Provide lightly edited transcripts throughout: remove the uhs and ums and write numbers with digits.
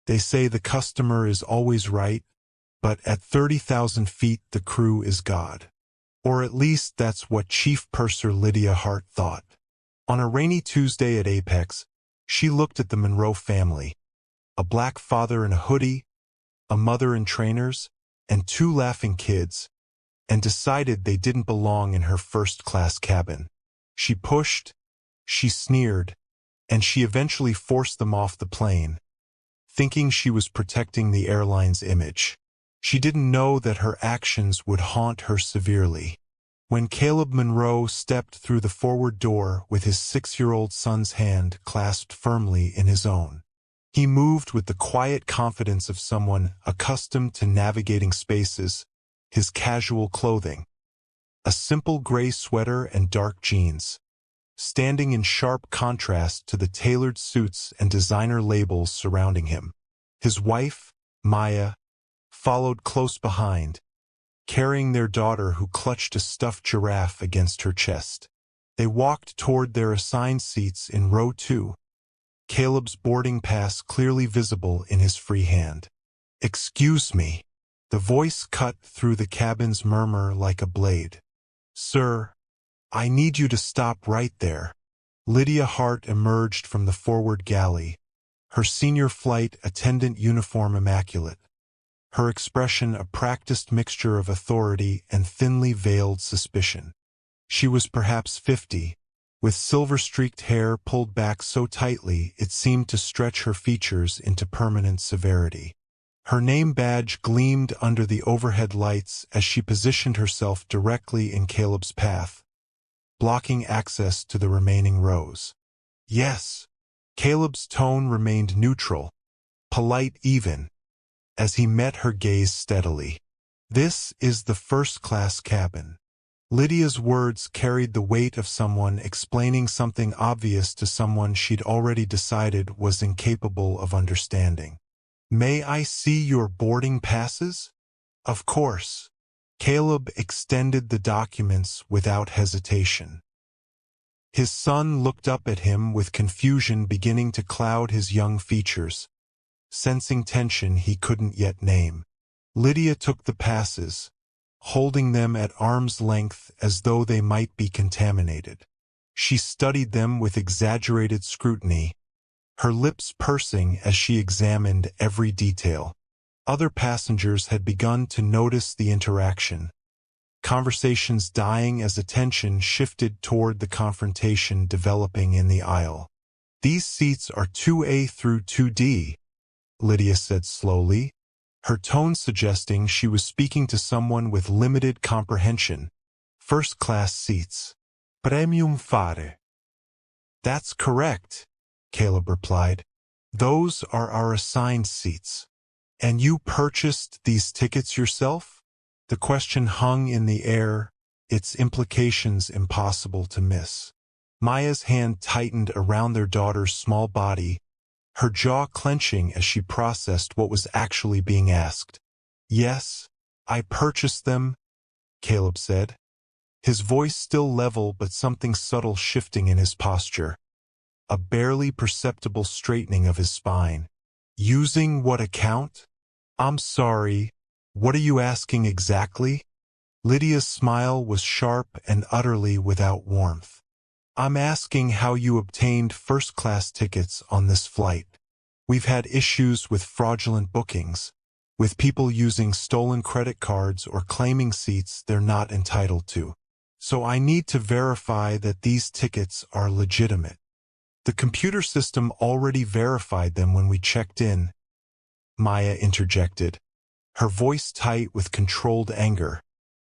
They say the customer is always right, but at 30,000 feet the crew is God. Or at least that's what Chief Purser Lydia Hart thought. On a rainy Tuesday at Apex, she looked at the Monroe family. A black father in a hoodie, a mother in trainers, and 2 laughing kids, and decided they didn't belong in her first-class cabin. She pushed, she sneered, and she eventually forced them off the plane, thinking she was protecting the airline's image. She didn't know that her actions would haunt her severely. When Caleb Monroe stepped through the forward door with his 6-year-old son's hand clasped firmly in his own, he moved with the quiet confidence of someone accustomed to navigating spaces. His casual clothing, a simple gray sweater and dark jeans, standing in sharp contrast to the tailored suits and designer labels surrounding him. His wife, Maya, followed close behind, carrying their daughter who clutched a stuffed giraffe against her chest. They walked toward their assigned seats in row 2, Caleb's boarding pass clearly visible in his free hand. "Excuse me." The voice cut through the cabin's murmur like a blade. "Sir, I need you to stop right there." Lydia Hart emerged from the forward galley, her senior flight attendant uniform immaculate, her expression a practiced mixture of authority and thinly veiled suspicion. She was perhaps 50, with silver-streaked hair pulled back so tightly it seemed to stretch her features into permanent severity. Her name badge gleamed under the overhead lights as she positioned herself directly in Caleb's path, blocking access to the remaining rows. "Yes." Caleb's tone remained neutral, polite even, as he met her gaze steadily. "This is the first-class cabin." Lydia's words carried the weight of someone explaining something obvious to someone she'd already decided was incapable of understanding. "May I see your boarding passes?" "Of course." Caleb extended the documents without hesitation. His son looked up at him with confusion beginning to cloud his young features, sensing tension he couldn't yet name. Lydia took the passes, holding them at arm's length as though they might be contaminated. She studied them with exaggerated scrutiny, her lips pursing as she examined every detail. Other passengers had begun to notice the interaction, conversations dying as attention shifted toward the confrontation developing in the aisle. "These seats are 2A through 2D, Lydia said slowly, her tone suggesting she was speaking to someone with limited comprehension. "First-class seats. Premium fare." "That's correct," Caleb replied. "Those are our assigned seats." "And you purchased these tickets yourself?" The question hung in the air, its implications impossible to miss. Maya's hand tightened around their daughter's small body, her jaw clenching as she processed what was actually being asked. "Yes, I purchased them," Caleb said, his voice still level but something subtle shifting in his posture, a barely perceptible straightening of his spine. "Using what account?" "I'm sorry, what are you asking exactly?" Lydia's smile was sharp and utterly without warmth. "I'm asking how you obtained first-class tickets on this flight. We've had issues with fraudulent bookings, with people using stolen credit cards or claiming seats they're not entitled to. So I need to verify that these tickets are legitimate." "The computer system already verified them when we checked in," Maya interjected, her voice tight with controlled anger.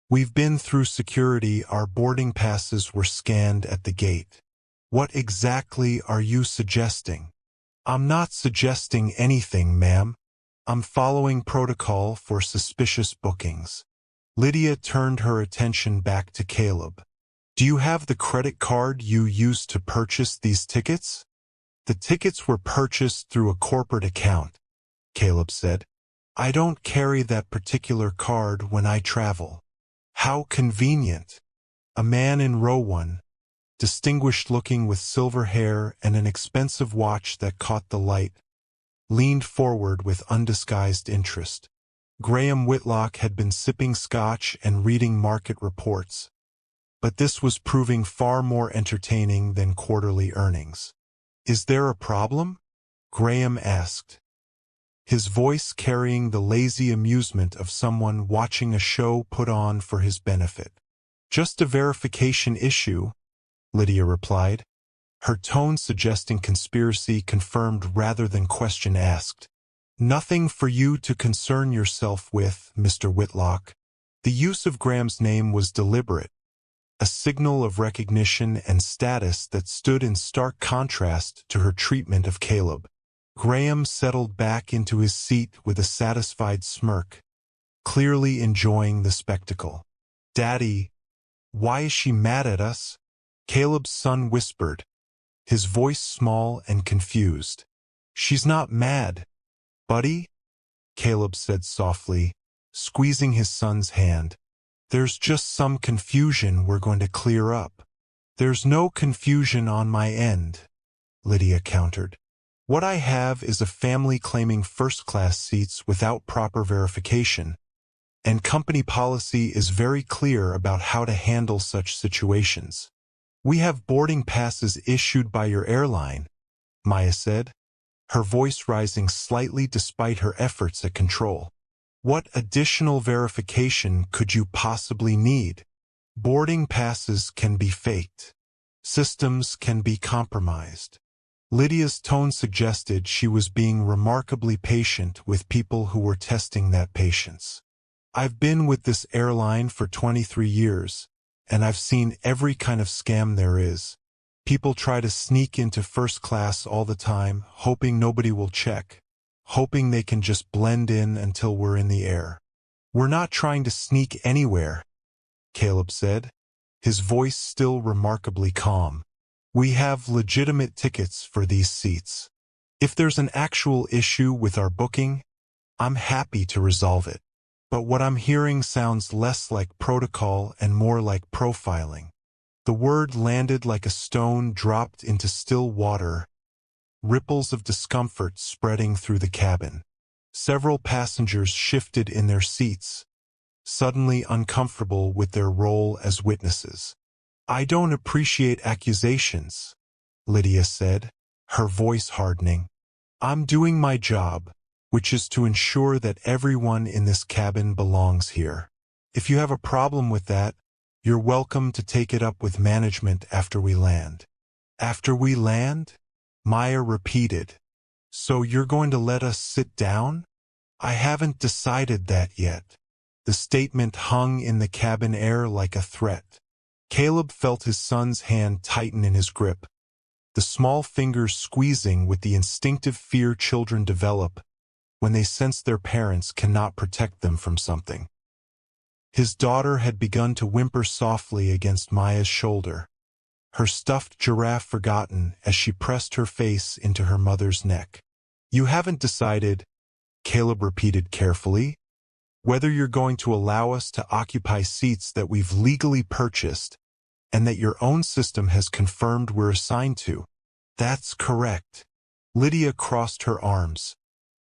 "We've been through security, our boarding passes were scanned at the gate." "What exactly are you suggesting?" "I'm not suggesting anything, ma'am. I'm following protocol for suspicious bookings." Lydia turned her attention back to Caleb. "Do you have the credit card you used to purchase these tickets?" "The tickets were purchased through a corporate account," Caleb said. "I don't carry that particular card when I travel." "How convenient." A man in row 1, distinguished looking with silver hair and an expensive watch that caught the light, leaned forward with undisguised interest. Graham Whitlock had been sipping scotch and reading market reports, but this was proving far more entertaining than quarterly earnings. "Is there a problem?" Graham asked, his voice carrying the lazy amusement of someone watching a show put on for his benefit. "Just a verification issue," Lydia replied, her tone suggesting conspiracy confirmed rather than question asked. "Nothing for you to concern yourself with, Mr. Whitlock." The use of Graham's name was deliberate, a signal of recognition and status that stood in stark contrast to her treatment of Caleb. Graham settled back into his seat with a satisfied smirk, clearly enjoying the spectacle. "Daddy, why is she mad at us?" Caleb's son whispered, his voice small and confused. "She's not mad, buddy," Caleb said softly, squeezing his son's hand. "There's just some confusion we're going to clear up." "There's no confusion on my end," Lydia countered. "What I have is a family claiming first-class seats without proper verification, and company policy is very clear about how to handle such situations." "We have boarding passes issued by your airline," Maya said, her voice rising slightly despite her efforts at control. "What additional verification could you possibly need? Boarding passes can be faked. Systems can be compromised." Lydia's tone suggested she was being remarkably patient with people who were testing that patience. "I've been with this airline for 23 years, and I've seen every kind of scam there is. People try to sneak into first class all the time, hoping nobody will check, hoping they can just blend in until we're in the air." "We're not trying to sneak anywhere," Caleb said, his voice still remarkably calm. "We have legitimate tickets for these seats. If there's an actual issue with our booking, I'm happy to resolve it. But what I'm hearing sounds less like protocol and more like profiling." The word landed like a stone dropped into still water, ripples of discomfort spreading through the cabin. Several passengers shifted in their seats, suddenly uncomfortable with their role as witnesses. "I don't appreciate accusations," Lydia said, her voice hardening. "I'm doing my job, which is to ensure that everyone in this cabin belongs here. If you have a problem with that, you're welcome to take it up with management after we land." "After we land?" Maya repeated. "So you're going to let us sit down?" "I haven't decided that yet." The statement hung in the cabin air like a threat. Caleb felt his son's hand tighten in his grip, the small fingers squeezing with the instinctive fear children develop when they sense their parents cannot protect them from something. His daughter had begun to whimper softly against Maya's shoulder, her stuffed giraffe forgotten as she pressed her face into her mother's neck. "You haven't decided," Caleb repeated carefully, "whether you're going to allow us to occupy seats that we've legally purchased and that your own system has confirmed we're assigned to." "That's correct." Lydia crossed her arms,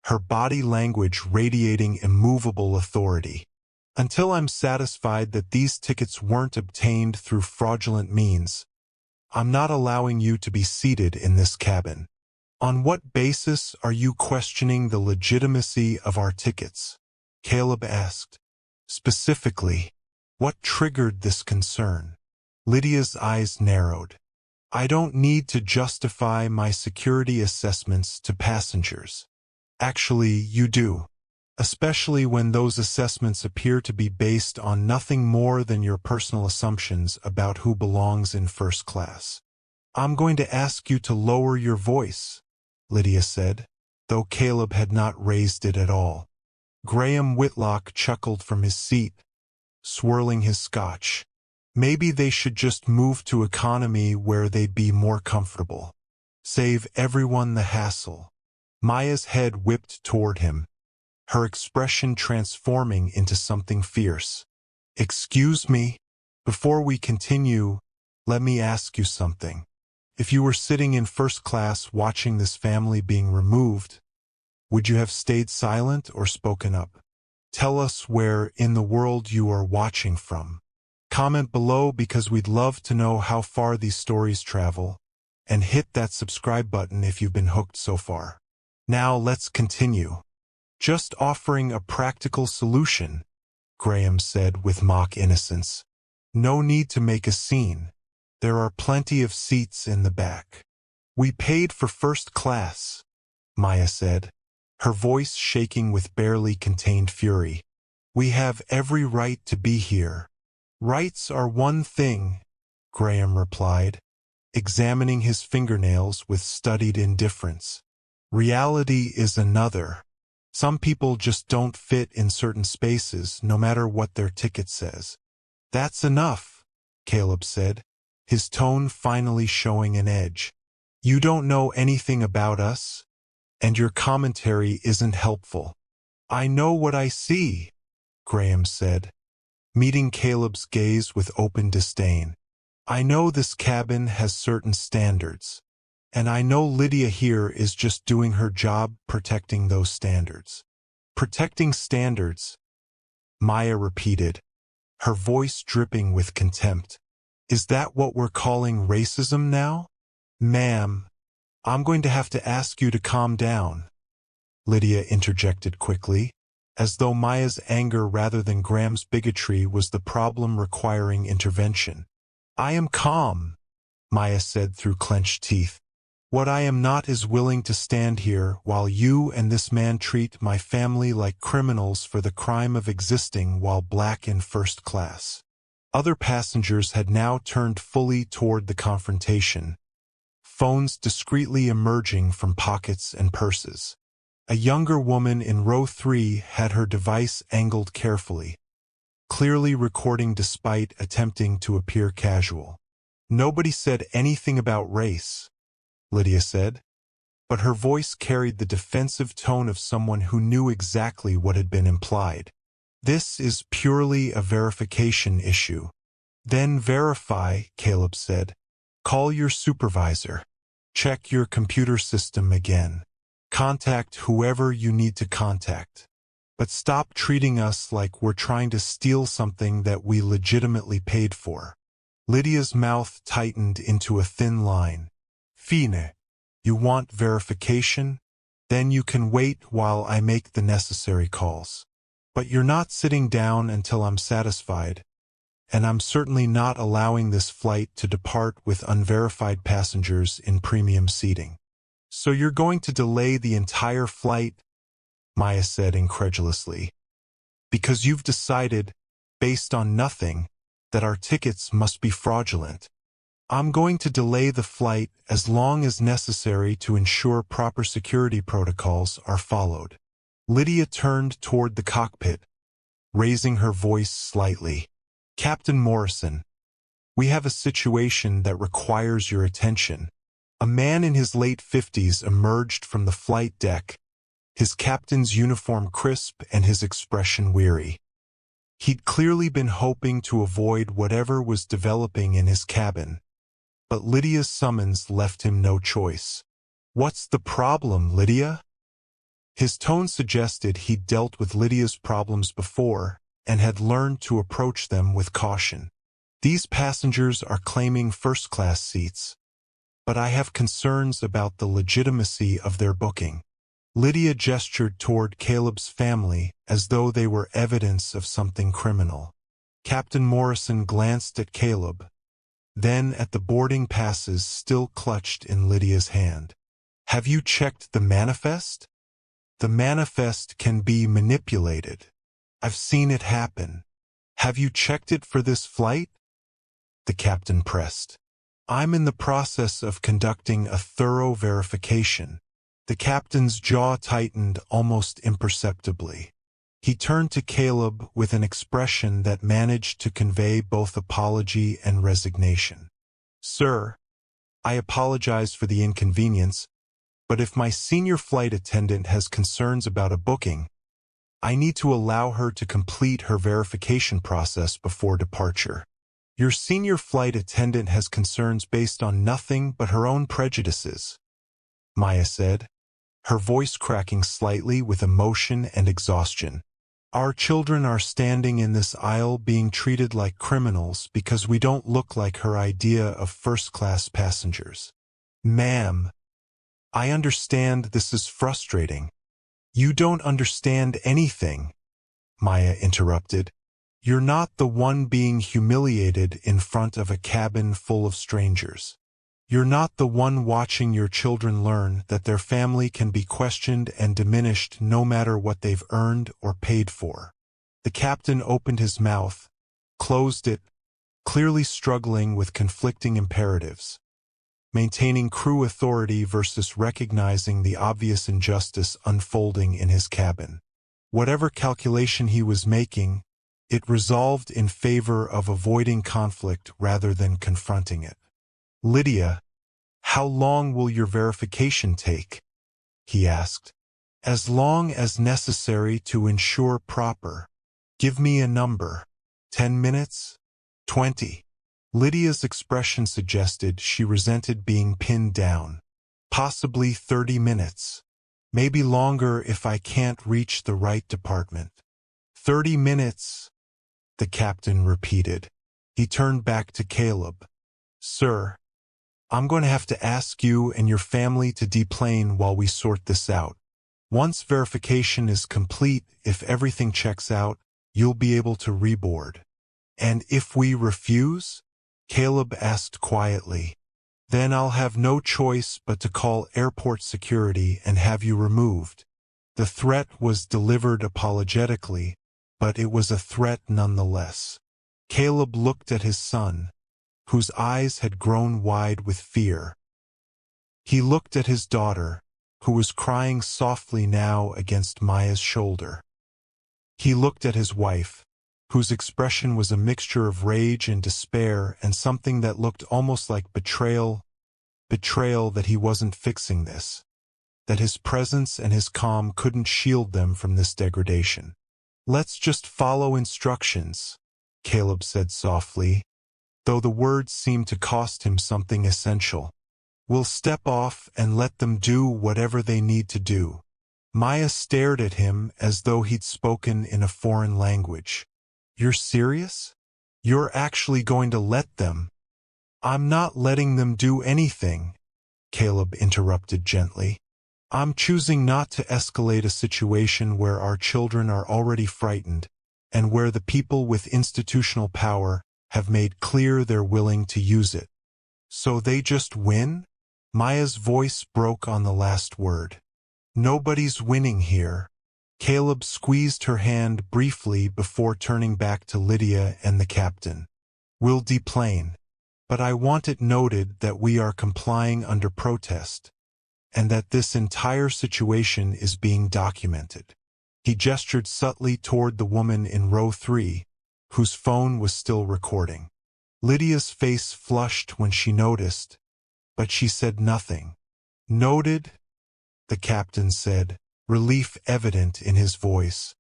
her body language radiating immovable authority. "Until I'm satisfied that these tickets weren't obtained through fraudulent means, I'm not allowing you to be seated in this cabin." "On what basis are you questioning the legitimacy of our tickets?" Caleb asked. "Specifically, what triggered this concern?" Lydia's eyes narrowed. "I don't need to justify my security assessments to passengers." "Actually, you do. Especially when those assessments appear to be based on nothing more than your personal assumptions about who belongs in first class." "I'm going to ask you to lower your voice," Lydia said, though Caleb had not raised it at all. Graham Whitlock chuckled from his seat, swirling his scotch. "Maybe they should just move to economy where they'd be more comfortable. Save everyone the hassle." Maya's head whipped toward him, her expression transforming into something fierce. "Excuse me, before we continue, let me ask you something. If you were sitting in first class watching this family being removed, Would you have stayed silent or spoken up? Tell us where in the world you are watching from. Comment below because we'd love to know how far these stories travel. And hit that subscribe button if you've been hooked so far. Now let's continue. Just offering a practical solution, Graham said with mock innocence. No need to make a scene. There are plenty of seats in the back. We paid for first class, Maya said, her voice shaking with barely contained fury. We have every right to be here. Rights are one thing, Graham replied, examining his fingernails with studied indifference. Reality is another. Some people just don't fit in certain spaces, no matter what their ticket says. That's enough, Caleb said, his tone finally showing an edge. You don't know anything about us, and your commentary isn't helpful. I know what I see, Graham said, meeting Caleb's gaze with open disdain. I know this cabin has certain standards, and I know Lydia here is just doing her job protecting those standards. Protecting standards, Maya repeated, her voice dripping with contempt. Is that what we're calling racism now? Ma'am, I'm going to have to ask you to calm down, Lydia interjected quickly, as though Maya's anger rather than Graham's bigotry was the problem requiring intervention. I am calm, Maya said through clenched teeth. What I am not is willing to stand here while you and this man treat my family like criminals for the crime of existing while black in first class. Other passengers had now turned fully toward the confrontation, phones discreetly emerging from pockets and purses. A younger woman in row 3 had her device angled carefully, clearly recording despite attempting to appear casual. Nobody said anything about race, Lydia said, but her voice carried the defensive tone of someone who knew exactly what had been implied. This is purely a verification issue. Then verify, Caleb said. Call your supervisor. Check your computer system again. Contact whoever you need to contact. But stop treating us like we're trying to steal something that we legitimately paid for. Lydia's mouth tightened into a thin line. Fine. You want verification? Then you can wait while I make the necessary calls. But you're not sitting down until I'm satisfied, and I'm certainly not allowing this flight to depart with unverified passengers in premium seating. So you're going to delay the entire flight? Maya said incredulously. Because you've decided, based on nothing, that our tickets must be fraudulent. I'm going to delay the flight as long as necessary to ensure proper security protocols are followed. Lydia turned toward the cockpit, raising her voice slightly. Captain Morrison, we have a situation that requires your attention. A man in his late 50s emerged from the flight deck, his captain's uniform crisp and his expression weary. He'd clearly been hoping to avoid whatever was developing in his cabin, but Lydia's summons left him no choice. What's the problem, Lydia? His tone suggested he'd dealt with Lydia's problems before and had learned to approach them with caution. These passengers are claiming first-class seats, but I have concerns about the legitimacy of their booking. Lydia gestured toward Caleb's family as though they were evidence of something criminal. Captain Morrison glanced at Caleb, then at the boarding passes still clutched in Lydia's hand. Have you checked the manifest? The manifest can be manipulated. I've seen it happen. Have you checked it for this flight? The captain pressed. I'm in the process of conducting a thorough verification. The captain's jaw tightened almost imperceptibly. He turned to Caleb with an expression that managed to convey both apology and resignation. Sir, I apologize for the inconvenience, but if my senior flight attendant has concerns about a booking, I need to allow her to complete her verification process before departure. Your senior flight attendant has concerns based on nothing but her own prejudices, Maya said, her voice cracking slightly with emotion and exhaustion. Our children are standing in this aisle being treated like criminals because we don't look like her idea of first-class passengers. Ma'am, I understand this is frustrating. You don't understand anything, Maya interrupted. You're not the one being humiliated in front of a cabin full of strangers. You're not the one watching your children learn that their family can be questioned and diminished no matter what they've earned or paid for. The captain opened his mouth, closed it, clearly struggling with conflicting imperatives. Maintaining crew authority versus recognizing the obvious injustice unfolding in his cabin. Whatever calculation he was making, it resolved in favor of avoiding conflict rather than confronting it. Lydia, how long will your verification take? He asked. As long as necessary to ensure proper. Give me a number. 10 minutes? 20. Lydia's expression suggested she resented being pinned down. Possibly 30 minutes. Maybe longer if I can't reach the right department. 30 minutes, the captain repeated. He turned back to Caleb. Sir, I'm going to have to ask you and your family to deplane while we sort this out. Once verification is complete, if everything checks out, you'll be able to reboard. And if we refuse? Caleb asked quietly. Then I'll have no choice but to call airport security and have you removed. The threat was delivered apologetically, but it was a threat nonetheless. Caleb looked at his son, whose eyes had grown wide with fear. He looked at his daughter, who was crying softly now against Maya's shoulder. He looked at his wife, whose expression was a mixture of rage and despair and something that looked almost like betrayal that he wasn't fixing this, that his presence and his calm couldn't shield them from this degradation. Let's just follow instructions, Caleb said softly, though the words seemed to cost him something essential. We'll step off and let them do whatever they need to do. Maya stared at him as though he'd spoken in a foreign language. You're serious? You're actually going to let them? I'm not letting them do anything, Caleb interrupted gently. I'm choosing not to escalate a situation where our children are already frightened and where the people with institutional power have made clear they're willing to use it. So they just win? Maya's voice broke on the last word. Nobody's winning here. Caleb squeezed her hand briefly before turning back to Lydia and the captain. We'll deplane, but I want it noted that we are complying under protest, and that this entire situation is being documented. He gestured subtly toward the woman in row 3, whose phone was still recording. Lydia's face flushed when she noticed, but she said nothing. Noted, the captain said, relief evident in his voice.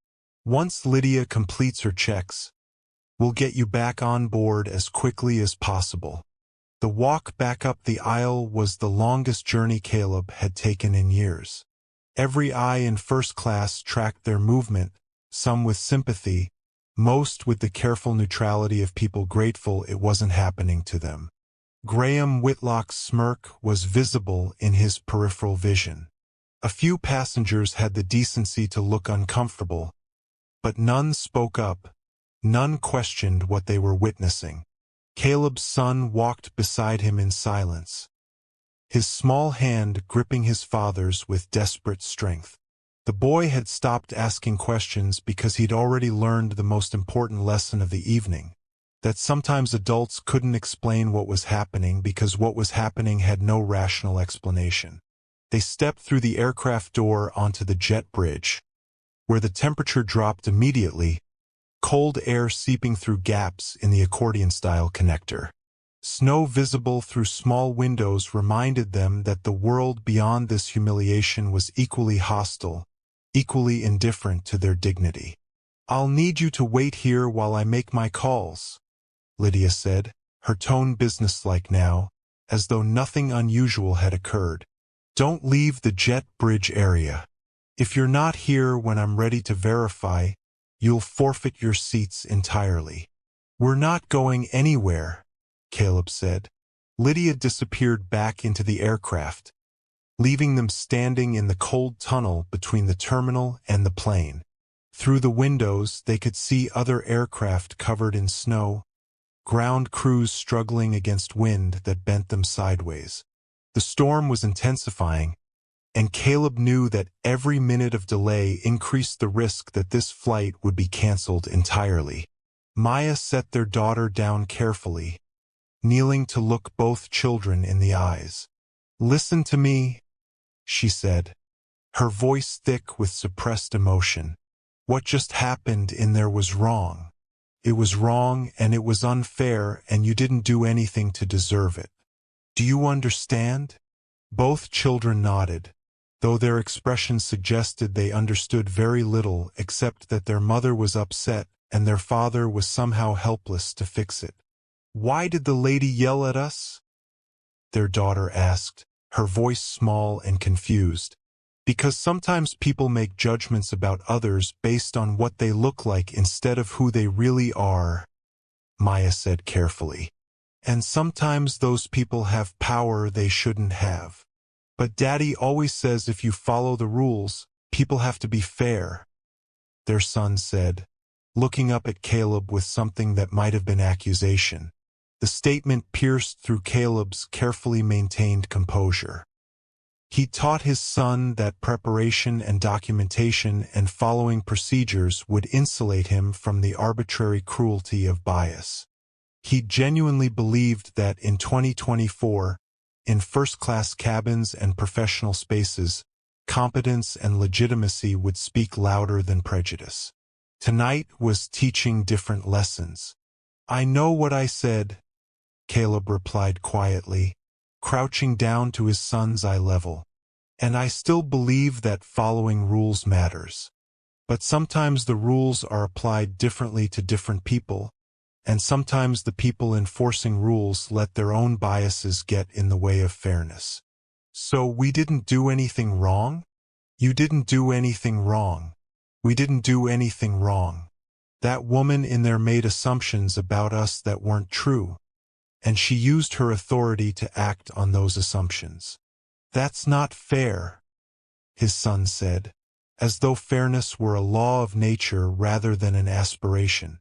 Once Lydia completes her checks, we'll get you back on board as quickly as possible. The walk back up the aisle was the longest journey Caleb had taken in years. Every eye in first class tracked their movement, some with sympathy, most with the careful neutrality of people grateful it wasn't happening to them. Graham Whitlock's smirk was visible in his peripheral vision. A few passengers had the decency to look uncomfortable, but none spoke up, none questioned what they were witnessing. Caleb's son walked beside him in silence, his small hand gripping his father's with desperate strength. The boy had stopped asking questions because he'd already learned the most important lesson of the evening, that sometimes adults couldn't explain what was happening because what was happening had no rational explanation. They stepped through the aircraft door onto the jet bridge, where the temperature dropped immediately, cold air seeping through gaps in the accordion-style connector. Snow visible through small windows reminded them that the world beyond this humiliation was equally hostile, equally indifferent to their dignity. I'll need you to wait here while I make my calls, Lydia said, her tone businesslike now, as though nothing unusual had occurred. Don't leave the jet bridge area. If you're not here when I'm ready to verify, you'll forfeit your seats entirely. We're not going anywhere, Caleb said. Lydia disappeared back into the aircraft, leaving them standing in the cold tunnel between the terminal and the plane. Through the windows, they could see other aircraft covered in snow, ground crews struggling against wind that bent them sideways. The storm was intensifying, and Caleb knew that every minute of delay increased the risk that this flight would be canceled entirely. Maya set their daughter down carefully, kneeling to look both children in the eyes. "Listen to me," she said, her voice thick with suppressed emotion. "What just happened in there was wrong. It was wrong and it was unfair, and you didn't do anything to deserve it. Do you understand?" Both children nodded, though their expressions suggested they understood very little except that their mother was upset and their father was somehow helpless to fix it. "Why did the lady yell at us?" their daughter asked, her voice small and confused. "Because sometimes people make judgments about others based on what they look like instead of who they really are," Maya said carefully. "And sometimes those people have power they shouldn't have. But Daddy always says if you follow the rules, people have to be fair," their son said, looking up at Caleb with something that might have been accusation. The statement pierced through Caleb's carefully maintained composure. He taught his son that preparation and documentation and following procedures would insulate him from the arbitrary cruelty of bias. He genuinely believed that in 2024, in first-class cabins and professional spaces, competence and legitimacy would speak louder than prejudice. Tonight was teaching different lessons. "I know what I said," Caleb replied quietly, crouching down to his son's eye level. "And I still believe that following rules matters. But sometimes the rules are applied differently to different people, and sometimes the people enforcing rules let their own biases get in the way of fairness." "So we didn't do anything wrong?" "You didn't do anything wrong. We didn't do anything wrong. That woman in there made assumptions about us that weren't true, and she used her authority to act on those assumptions." "That's not fair," his son said, as though fairness were a law of nature rather than an aspiration.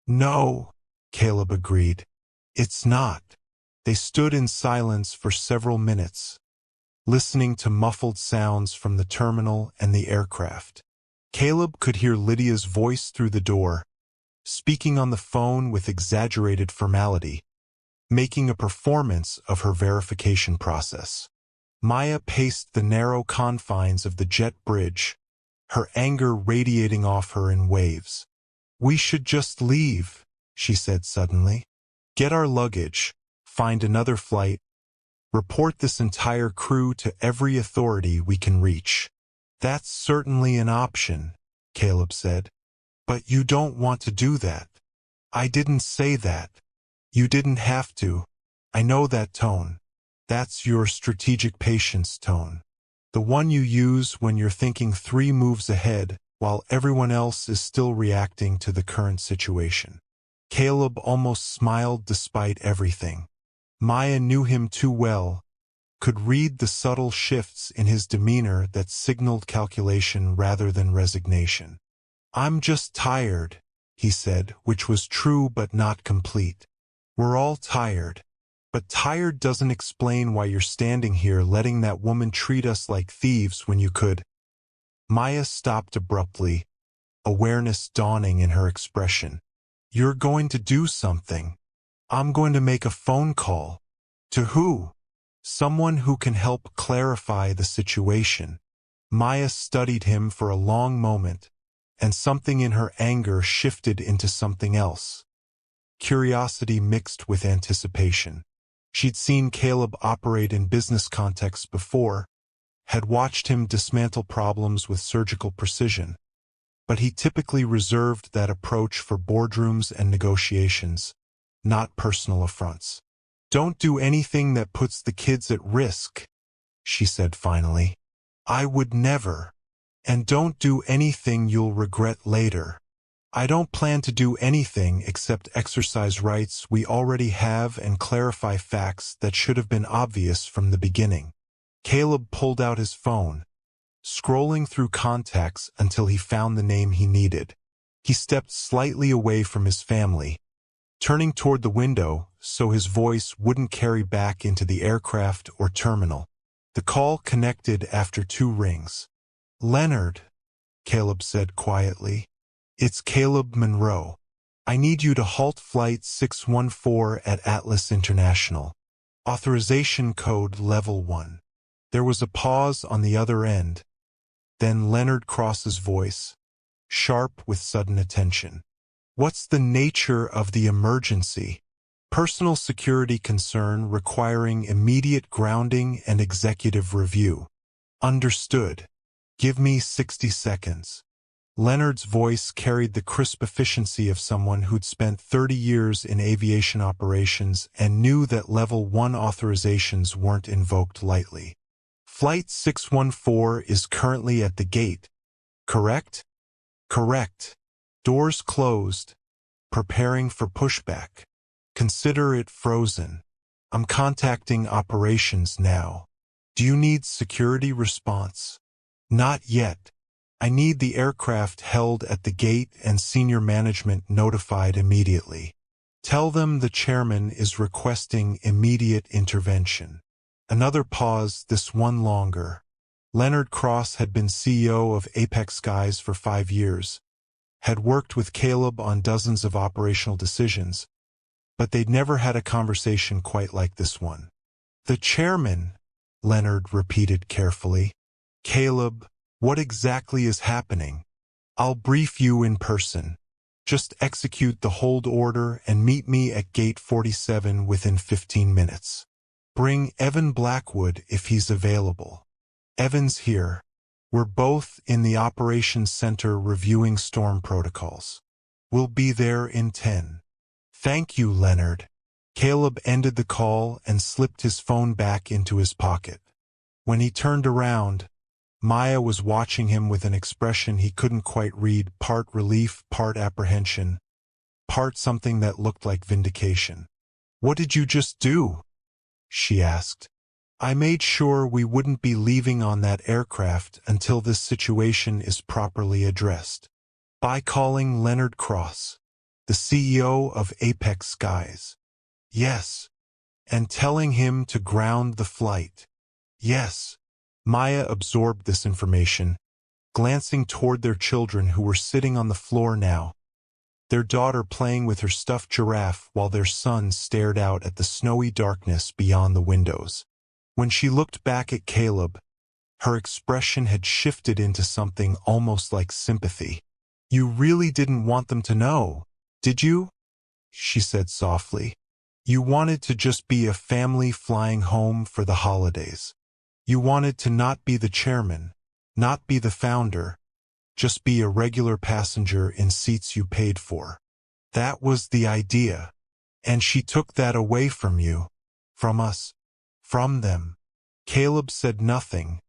"No," Caleb agreed. "It's not." They stood in silence for several minutes, listening to muffled sounds from the terminal and the aircraft. Caleb could hear Lydia's voice through the door, speaking on the phone with exaggerated formality, making a performance of her verification process. Maya paced the narrow confines of the jet bridge, her anger radiating off her in waves. "We should just leave," she said suddenly. "Get our luggage, find another flight, report this entire crew to every authority we can reach." "That's certainly an option," Caleb said. "But you don't want to do that." "I didn't say that. You didn't have to. I know that tone. That's your strategic patience tone. The one you use when you're thinking 3 moves ahead while everyone else is still reacting to the current situation." Caleb almost smiled despite everything. Maya knew him too well, could read the subtle shifts in his demeanor that signaled calculation rather than resignation. "I'm just tired," he said, which was true but not complete. "We're all tired. But tired doesn't explain why you're standing here letting that woman treat us like thieves when you could." Maya stopped abruptly, awareness dawning in her expression. "You're going to do something. I'm going to make a phone call." "To who?" "Someone who can help clarify the situation." Maya studied him for a long moment, and something in her anger shifted into something else. Curiosity mixed with anticipation. She'd seen Caleb operate in business contexts before, had watched him dismantle problems with surgical precision, but he typically reserved that approach for boardrooms and negotiations, not personal affronts. "Don't do anything that puts the kids at risk," she said finally. I would never. And don't do anything you'll regret later. I don't plan to do anything except exercise rights we already have and clarify facts that should have been obvious from the beginning. Caleb pulled out his phone, scrolling through contacts until he found the name he needed. He stepped slightly away from his family, turning toward the window so his voice wouldn't carry back into the aircraft or terminal. The call connected after 2 rings. Leonard, Caleb said quietly. It's Caleb Monroe. I need you to halt Flight 614 at Atlas International. Authorization code Level 1. There was a pause on the other end. Then Leonard Cross's voice, sharp with sudden attention. What's the nature of the emergency? Personal security concern requiring immediate grounding and executive review. Understood. Give me 60 seconds. Leonard's voice carried the crisp efficiency of someone who'd spent 30 years in aviation operations and knew that Level 1 authorizations weren't invoked lightly. Flight 614 is currently at the gate, correct? Correct. Doors closed. Preparing for pushback. Consider it frozen. I'm contacting operations now. Do you need security response? Not yet. I need the aircraft held at the gate and senior management notified immediately. Tell them the chairman is requesting immediate intervention. Another pause, this one longer. Leonard Cross had been CEO of Apex Skies for 5 years, had worked with Caleb on dozens of operational decisions, but they'd never had a conversation quite like this one. The chairman, Leonard repeated carefully. Caleb, what exactly is happening? I'll brief you in person. Just execute the hold order and meet me at Gate 47 within 15 minutes. Bring Evan Blackwood if he's available. Evan's here. We're both in the operations center reviewing storm protocols. We'll be there in 10. Thank you, Leonard. Caleb ended the call and slipped his phone back into his pocket. When he turned around, Maya was watching him with an expression he couldn't quite read, part relief, part apprehension, part something that looked like vindication. What did you just do? She asked. I made sure we wouldn't be leaving on that aircraft until this situation is properly addressed. By calling Leonard Cross, the CEO of Apex Skies. Yes. And telling him to ground the flight. Yes. Maya absorbed this information, glancing toward their children who were sitting on the floor now, their daughter playing with her stuffed giraffe while their son stared out at the snowy darkness beyond the windows. When she looked back at Caleb, her expression had shifted into something almost like sympathy. You really didn't want them to know, did you? She said softly. You wanted to just be a family flying home for the holidays. You wanted to not be the chairman, not be the founder, just be a regular passenger in seats you paid for. That was the idea. And she took that away from you, from us, from them. Caleb said nothing,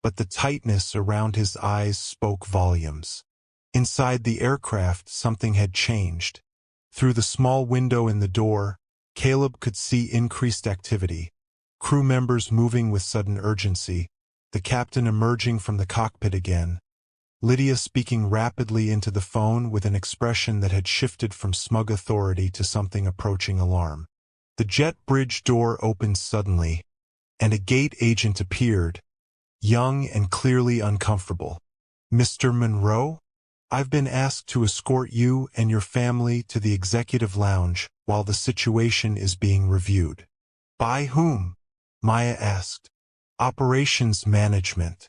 but the tightness around his eyes spoke volumes. Inside the aircraft, something had changed. Through the small window in the door, Caleb could see increased activity. Crew members moving with sudden urgency, the captain emerging from the cockpit again, Lydia speaking rapidly into the phone with an expression that had shifted from smug authority to something approaching alarm. The jet bridge door opened suddenly, and a gate agent appeared, young and clearly uncomfortable. Mr. Monroe? I've been asked to escort you and your family to the executive lounge while the situation is being reviewed. By whom? Maya asked. Operations management.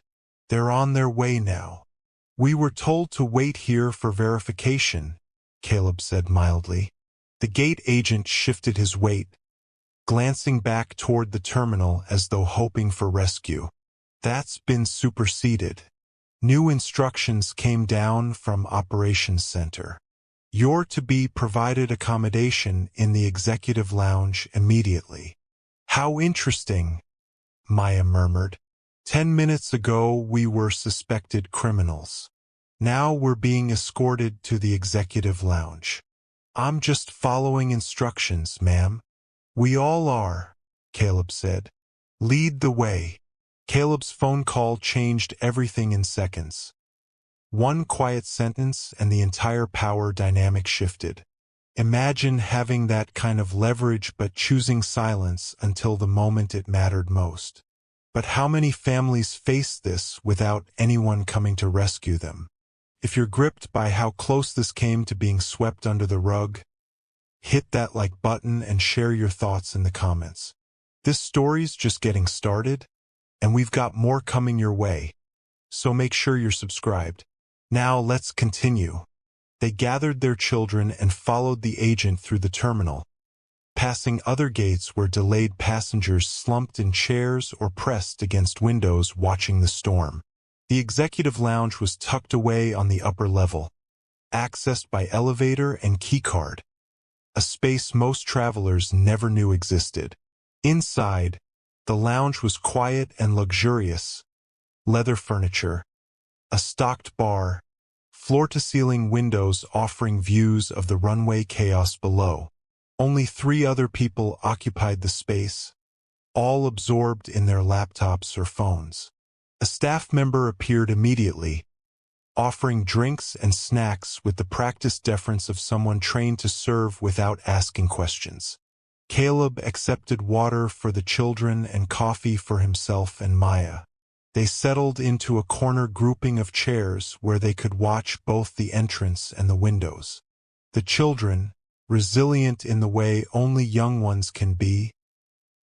They're on their way now. We were told to wait here for verification, Caleb said mildly. The gate agent shifted his weight, glancing back toward the terminal as though hoping for rescue. That's been superseded. New instructions came down from Operations Center. You're to be provided accommodation in the executive lounge immediately. How interesting, Maya murmured. 10 minutes ago we were suspected criminals. Now we're being escorted to the executive lounge. I'm just following instructions, ma'am. We all are, Caleb said. Lead the way. Caleb's phone call changed everything in seconds. One quiet sentence and the entire power dynamic shifted. Imagine having that kind of leverage but choosing silence until the moment it mattered most. But how many families face this without anyone coming to rescue them? If you're gripped by how close this came to being swept under the rug, hit that like button and share your thoughts in the comments. This story's just getting started, and we've got more coming your way, so make sure you're subscribed. Now let's continue. They gathered their children and followed the agent through the terminal, passing other gates where delayed passengers slumped in chairs or pressed against windows watching the storm. The executive lounge was tucked away on the upper level, accessed by elevator and keycard, a space most travelers never knew existed. Inside, the lounge was quiet and luxurious. Leather furniture, a stocked bar, floor-to-ceiling windows offering views of the runway chaos below. Only 3 other people occupied the space, all absorbed in their laptops or phones. A staff member appeared immediately, offering drinks and snacks with the practiced deference of someone trained to serve without asking questions. Caleb accepted water for the children and coffee for himself and Maya. They settled into a corner grouping of chairs where they could watch both the entrance and the windows. The children, resilient in the way only young ones can be,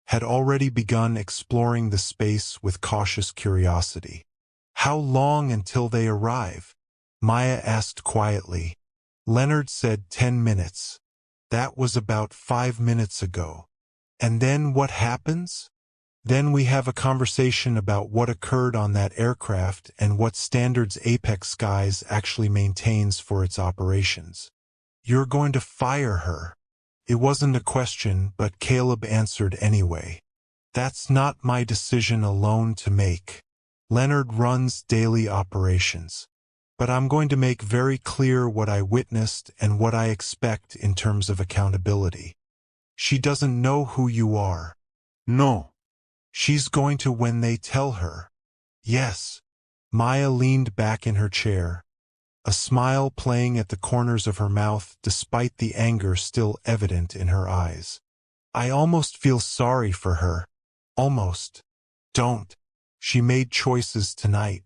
had already begun exploring the space with cautious curiosity. How long until they arrive? Maya asked quietly. Leonard said 10 minutes. That was about 5 minutes ago. And then what happens? Then we have a conversation about what occurred on that aircraft and what standards Apex Skies actually maintains for its operations. You're going to fire her. It wasn't a question, but Caleb answered anyway. That's not my decision alone to make. Leonard runs daily operations. But I'm going to make very clear what I witnessed and what I expect in terms of accountability. She doesn't know who you are. No. She's going to when they tell her. Yes. Maya leaned back in her chair, a smile playing at the corners of her mouth despite the anger still evident in her eyes. I almost feel sorry for her. Almost. Don't. She made choices tonight.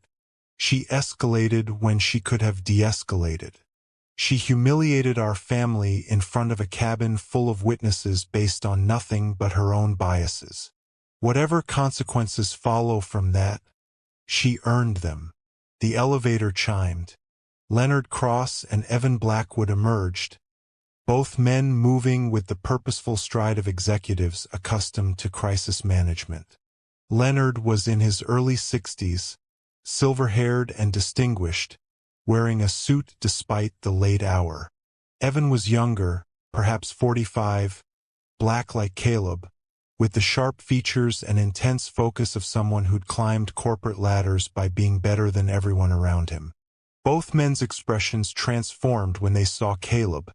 She escalated when she could have de-escalated. She humiliated our family in front of a cabin full of witnesses based on nothing but her own biases. Whatever consequences follow from that, she earned them. The elevator chimed. Leonard Cross and Evan Blackwood emerged, both men moving with the purposeful stride of executives accustomed to crisis management. Leonard was in his early 60s, silver-haired and distinguished, wearing a suit despite the late hour. Evan was younger, perhaps 45, black like Caleb, with the sharp features and intense focus of someone who'd climbed corporate ladders by being better than everyone around him. Both men's expressions transformed when they saw Caleb,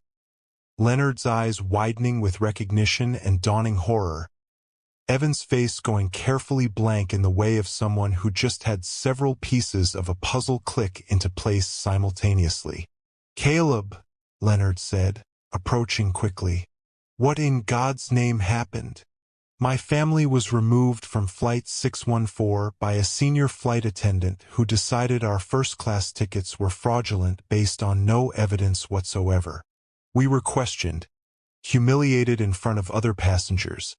Leonard's eyes widening with recognition and dawning horror, Evan's face going carefully blank in the way of someone who just had several pieces of a puzzle click into place simultaneously. Caleb, Leonard said, approaching quickly. What in God's name happened? My family was removed from Flight 614 by a senior flight attendant who decided our first-class tickets were fraudulent based on no evidence whatsoever. We were questioned, humiliated in front of other passengers,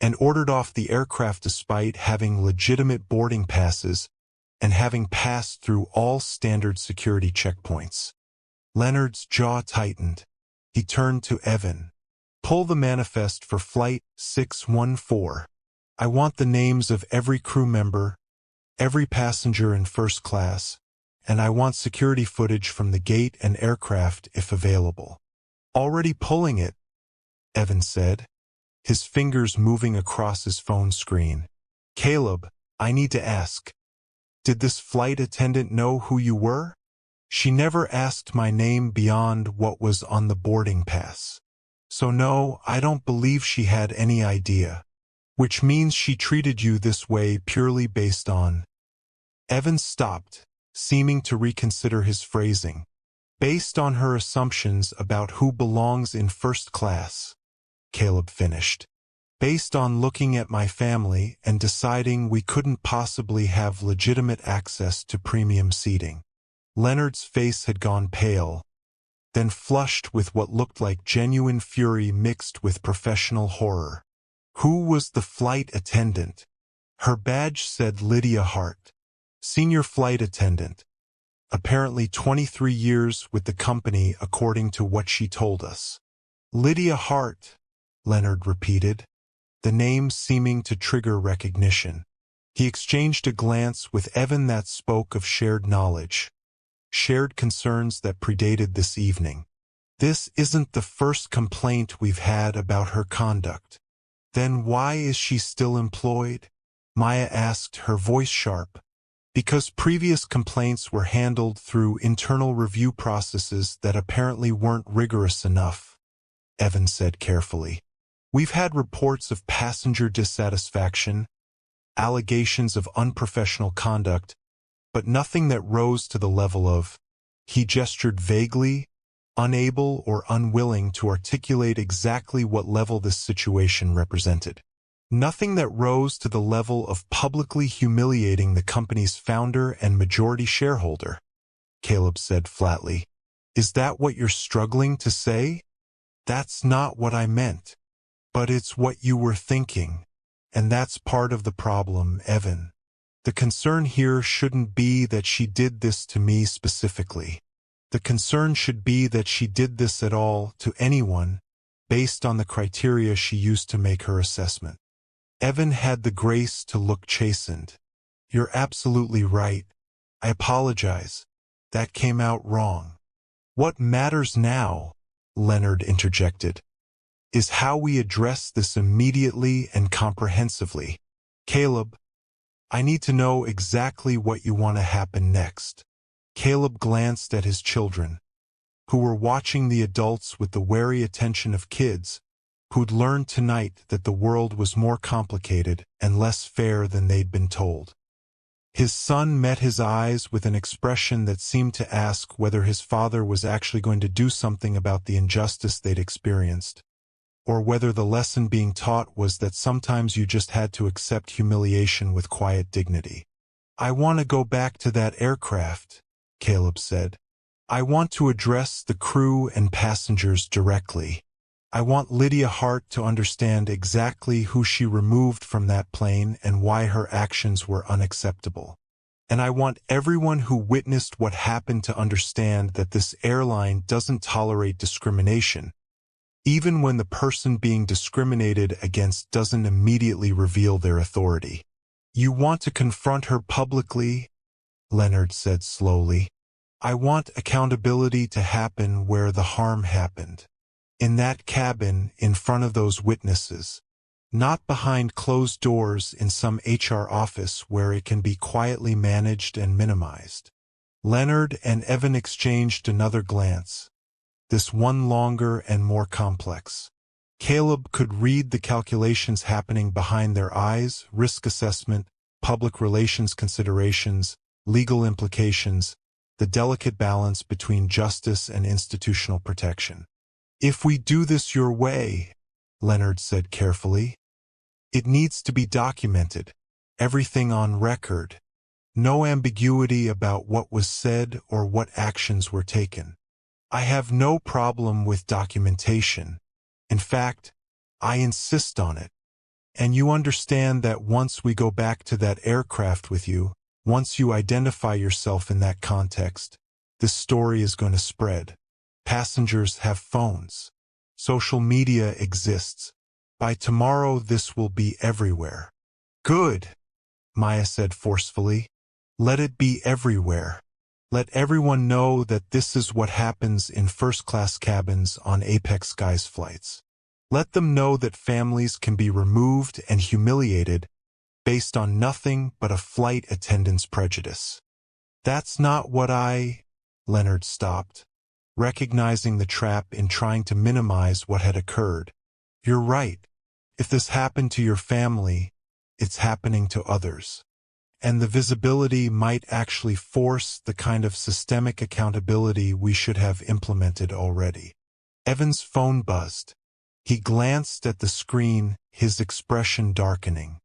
and ordered off the aircraft despite having legitimate boarding passes and having passed through all standard security checkpoints. Leonard's jaw tightened. He turned to Evan. Pull the manifest for Flight 614. I want the names of every crew member, every passenger in first class, and I want security footage from the gate and aircraft if available. Already pulling it, Evan said, his fingers moving across his phone screen. Caleb, I need to ask, did this flight attendant know who you were? She never asked my name beyond what was on the boarding pass. So no, I don't believe she had any idea. Which means she treated you this way purely based on... Evans stopped, seeming to reconsider his phrasing. Based on her assumptions about who belongs in first class, Caleb finished. Based on looking at my family and deciding we couldn't possibly have legitimate access to premium seating. Leonard's face had gone pale, then flushed with what looked like genuine fury mixed with professional horror. Who was the flight attendant? Her badge said Lydia Hart, senior flight attendant. Apparently 23 years with the company according to what she told us. Lydia Hart, Leonard repeated, the name seeming to trigger recognition. He exchanged a glance with Evan that spoke of shared knowledge, shared concerns that predated this evening. This isn't the first complaint we've had about her conduct. Then why is she still employed? Maya asked, her voice sharp. Because previous complaints were handled through internal review processes that apparently weren't rigorous enough, Evan said carefully. We've had reports of passenger dissatisfaction, allegations of unprofessional conduct, but nothing that rose to the level of... He gestured vaguely, unable or unwilling to articulate exactly what level this situation represented. Nothing that rose to the level of publicly humiliating the company's founder and majority shareholder, Caleb said flatly. Is that what you're struggling to say? That's not what I meant. But it's what you were thinking. And that's part of the problem, Evan. The concern here shouldn't be that she did this to me specifically. The concern should be that she did this at all to anyone, based on the criteria she used to make her assessment. Evan had the grace to look chastened. You're absolutely right. I apologize. That came out wrong. What matters now, Leonard interjected, is how we address this immediately and comprehensively. Caleb, I need to know exactly what you want to happen next. Caleb glanced at his children, who were watching the adults with the wary attention of kids, who'd learned tonight that the world was more complicated and less fair than they'd been told. His son met his eyes with an expression that seemed to ask whether his father was actually going to do something about the injustice they'd experienced, or whether the lesson being taught was that sometimes you just had to accept humiliation with quiet dignity. I want to go back to that aircraft, Caleb said. I want to address the crew and passengers directly. I want Lydia Hart to understand exactly who she removed from that plane and why her actions were unacceptable. And I want everyone who witnessed what happened to understand that this airline doesn't tolerate discrimination, even when the person being discriminated against doesn't immediately reveal their authority. You want to confront her publicly, Leonard said slowly. I want accountability to happen where the harm happened. In that cabin, in front of those witnesses, not behind closed doors in some HR office where it can be quietly managed and minimized. Leonard and Evan exchanged another glance, this one longer and more complex. Caleb could read the calculations happening behind their eyes, risk assessment, public relations considerations, legal implications, the delicate balance between justice and institutional protection. If we do this your way, Leonard said carefully, it needs to be documented, everything on record. No ambiguity about what was said or what actions were taken. I have no problem with documentation. In fact, I insist on it. And you understand that once we go back to that aircraft with you, once you identify yourself in that context, this story is going to spread. Passengers have phones. Social media exists. By tomorrow, this will be everywhere. Good, Maya said forcefully. Let it be everywhere. Let everyone know that this is what happens in first-class cabins on Apex Skies flights. Let them know that families can be removed and humiliated based on nothing but a flight attendant's prejudice. That's not what Leonard stopped, recognizing the trap in trying to minimize what had occurred. You're right. If this happened to your family, it's happening to others. And the visibility might actually force the kind of systemic accountability we should have implemented already. Evan's phone buzzed. He glanced at the screen, his expression darkening.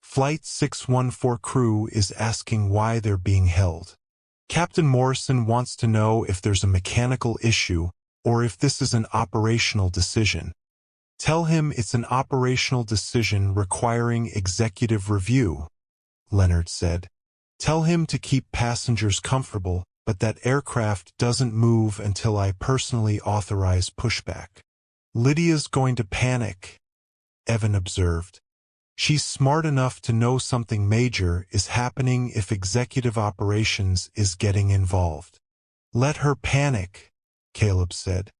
Flight 614 crew is asking why they're being held. Captain Morrison wants to know if there's a mechanical issue or if this is an operational decision. Tell him it's an operational decision requiring executive review, Leonard said. Tell him to keep passengers comfortable, but that aircraft doesn't move until I personally authorize pushback. Lydia's going to panic, Evan observed. She's smart enough to know something major is happening if executive operations is getting involved. Let her panic, Caleb said.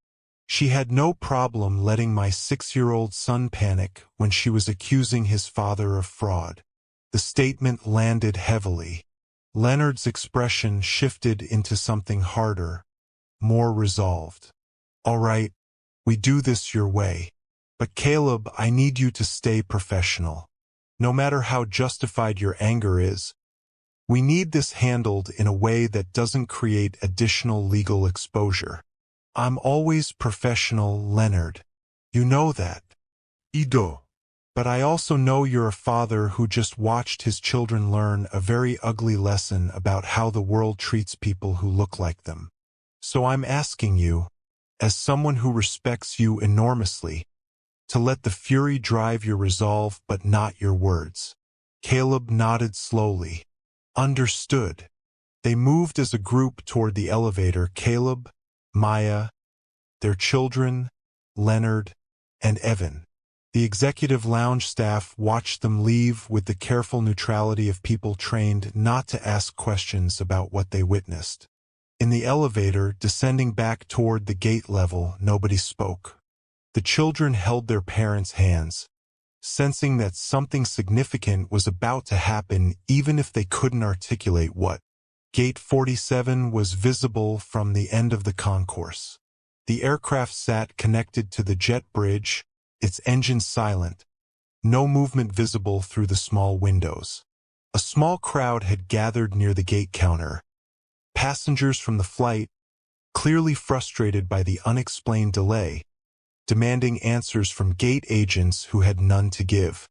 She had no problem letting my 6-year-old son panic when she was accusing his father of fraud. The statement landed heavily. Leonard's expression shifted into something harder, more resolved. All right, we do this your way. But Caleb, I need you to stay professional. No matter how justified your anger is, we need this handled in a way that doesn't create additional legal exposure. I'm always professional, Leonard. You know that. Ido. But I also know you're a father who just watched his children learn a very ugly lesson about how the world treats people who look like them. So I'm asking you, as someone who respects you enormously, to let the fury drive your resolve but not your words. Caleb nodded slowly. Understood. They moved as a group toward the elevator. Caleb, Maya, their children, Leonard, and Evan. The executive lounge staff watched them leave with the careful neutrality of people trained not to ask questions about what they witnessed. In the elevator, descending back toward the gate level, nobody spoke. The children held their parents' hands, sensing that something significant was about to happen even if they couldn't articulate what. Gate 47 was visible from the end of the concourse. The aircraft sat connected to the jet bridge, its engine silent, no movement visible through the small windows. A small crowd had gathered near the gate counter. Passengers from the flight, clearly frustrated by the unexplained delay, demanding answers from gate agents who had none to give.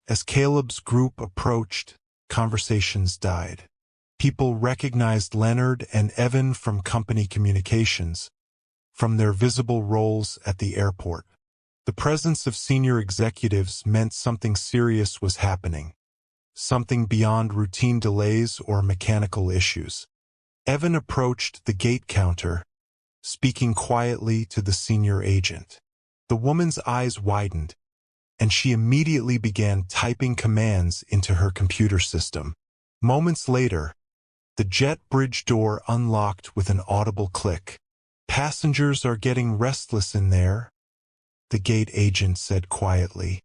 As Caleb's group approached, conversations died. People recognized Leonard and Evan from company communications, from their visible roles at the airport. The presence of senior executives meant something serious was happening, something beyond routine delays or mechanical issues. Evan approached the gate counter, speaking quietly to the senior agent. The woman's eyes widened, and she immediately began typing commands into her computer system. Moments later, the jet bridge door unlocked with an audible click. Passengers are getting restless in there, the gate agent said quietly.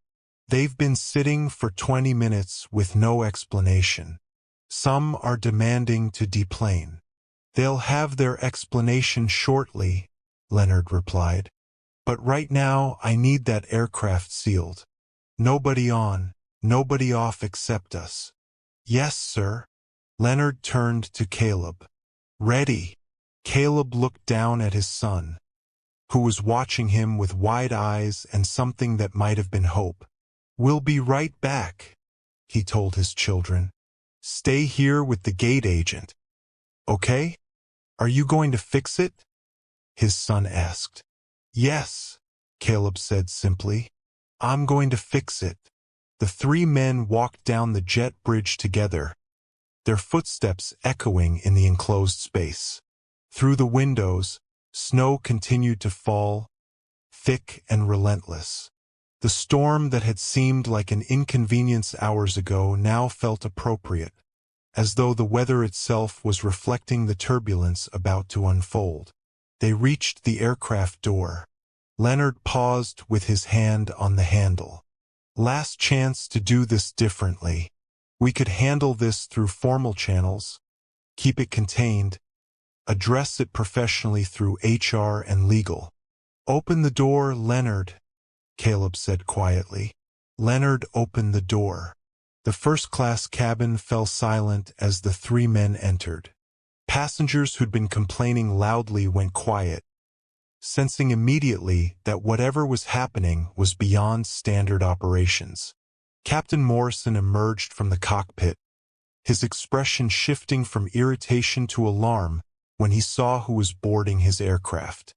They've been sitting for 20 minutes with no explanation. Some are demanding to deplane. They'll have their explanation shortly, Leonard replied. But right now I need that aircraft sealed. Nobody on, nobody off except us. Yes, sir. Leonard turned to Caleb. Ready. Caleb looked down at his son, who was watching him with wide eyes and something that might have been hope. We'll be right back, he told his children. Stay here with the gate agent. Okay? Are you going to fix it? His son asked. Yes, Caleb said simply. I'm going to fix it. The three men walked down the jet bridge together, their footsteps echoing in the enclosed space. Through the windows, snow continued to fall, thick and relentless. The storm that had seemed like an inconvenience hours ago now felt appropriate, as though the weather itself was reflecting the turbulence about to unfold. They reached the aircraft door. Leonard paused with his hand on the handle. Last chance to do this differently. We could handle this through formal channels, keep it contained, address it professionally through HR and legal. Open the door, Leonard, Caleb said quietly. Leonard opened the door. The first-class cabin fell silent as the three men entered. Passengers who'd been complaining loudly went quiet, sensing immediately that whatever was happening was beyond standard operations. Captain Morrison emerged from the cockpit, his expression shifting from irritation to alarm when he saw who was boarding his aircraft.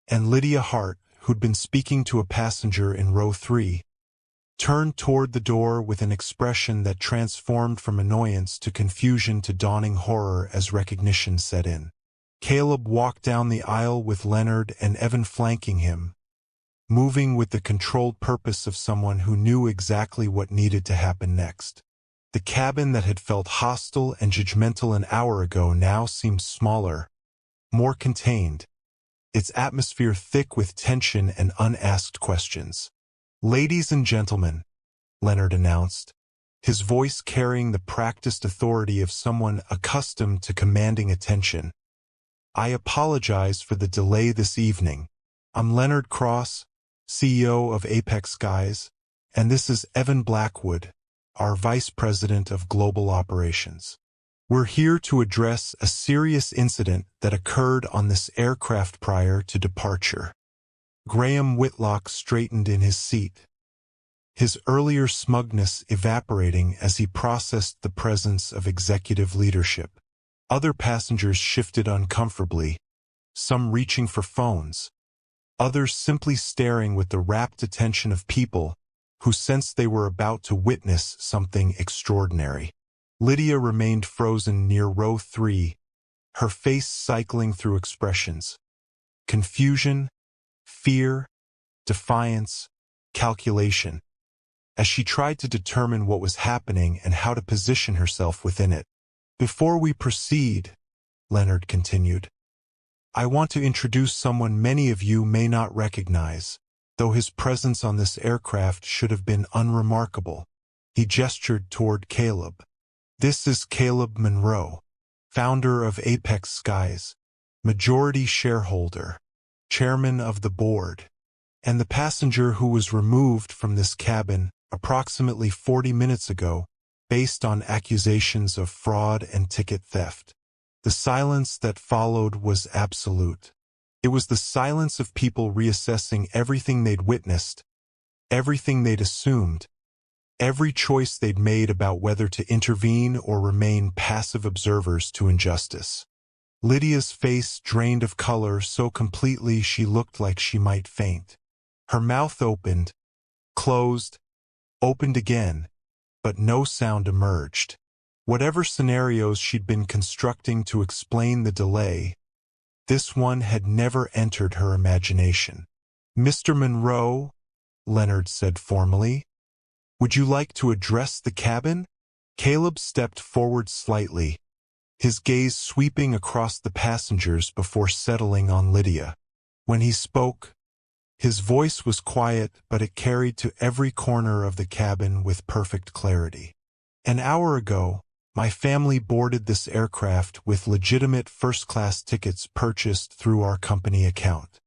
And Lydia Hart, who'd been speaking to a passenger in row 3, turned toward the door with an expression that transformed from annoyance to confusion to dawning horror as recognition set in. Caleb walked down the aisle with Leonard and Evan flanking him, moving with the controlled purpose of someone who knew exactly what needed to happen next. The cabin that had felt hostile and judgmental an hour ago now seemed smaller, more contained, its atmosphere thick with tension and unasked questions. "Ladies and gentlemen," Leonard announced, his voice carrying the practiced authority of someone accustomed to commanding attention. "I apologize for the delay this evening. I'm Leonard Cross, CEO of Apex Skies, and this is Evan Blackwood, our Vice President of Global Operations. We're here to address a serious incident that occurred on this aircraft prior to departure." Graham Whitlock straightened in his seat, his earlier smugness evaporating as he processed the presence of executive leadership. Other passengers shifted uncomfortably, some reaching for phones, others simply staring with the rapt attention of people who sensed they were about to witness something extraordinary. Lydia remained frozen near row 3, her face cycling through expressions: confusion, fear, defiance, calculation, as she tried to determine what was happening and how to position herself within it. "Before we proceed," Leonard continued, "I want to introduce someone many of you may not recognize, though his presence on this aircraft should have been unremarkable." He gestured toward Caleb. "This is Caleb Monroe, founder of Apex Skies, majority shareholder, chairman of the board, and the passenger who was removed from this cabin approximately 40 minutes ago based on accusations of fraud and ticket theft." The silence that followed was absolute. It was the silence of people reassessing everything they'd witnessed, everything they'd assumed, every choice they'd made about whether to intervene or remain passive observers to injustice. Lydia's face drained of color so completely she looked like she might faint. Her mouth opened, closed, opened again, but no sound emerged. Whatever scenarios she'd been constructing to explain the delay, this one had never entered her imagination. "Mr. Monroe," Leonard said formally, "would you like to address the cabin?" Caleb stepped forward slightly, his gaze sweeping across the passengers before settling on Lydia. When he spoke, his voice was quiet, but it carried to every corner of the cabin with perfect clarity. "An hour ago, my family boarded this aircraft with legitimate first-class tickets purchased through our company account.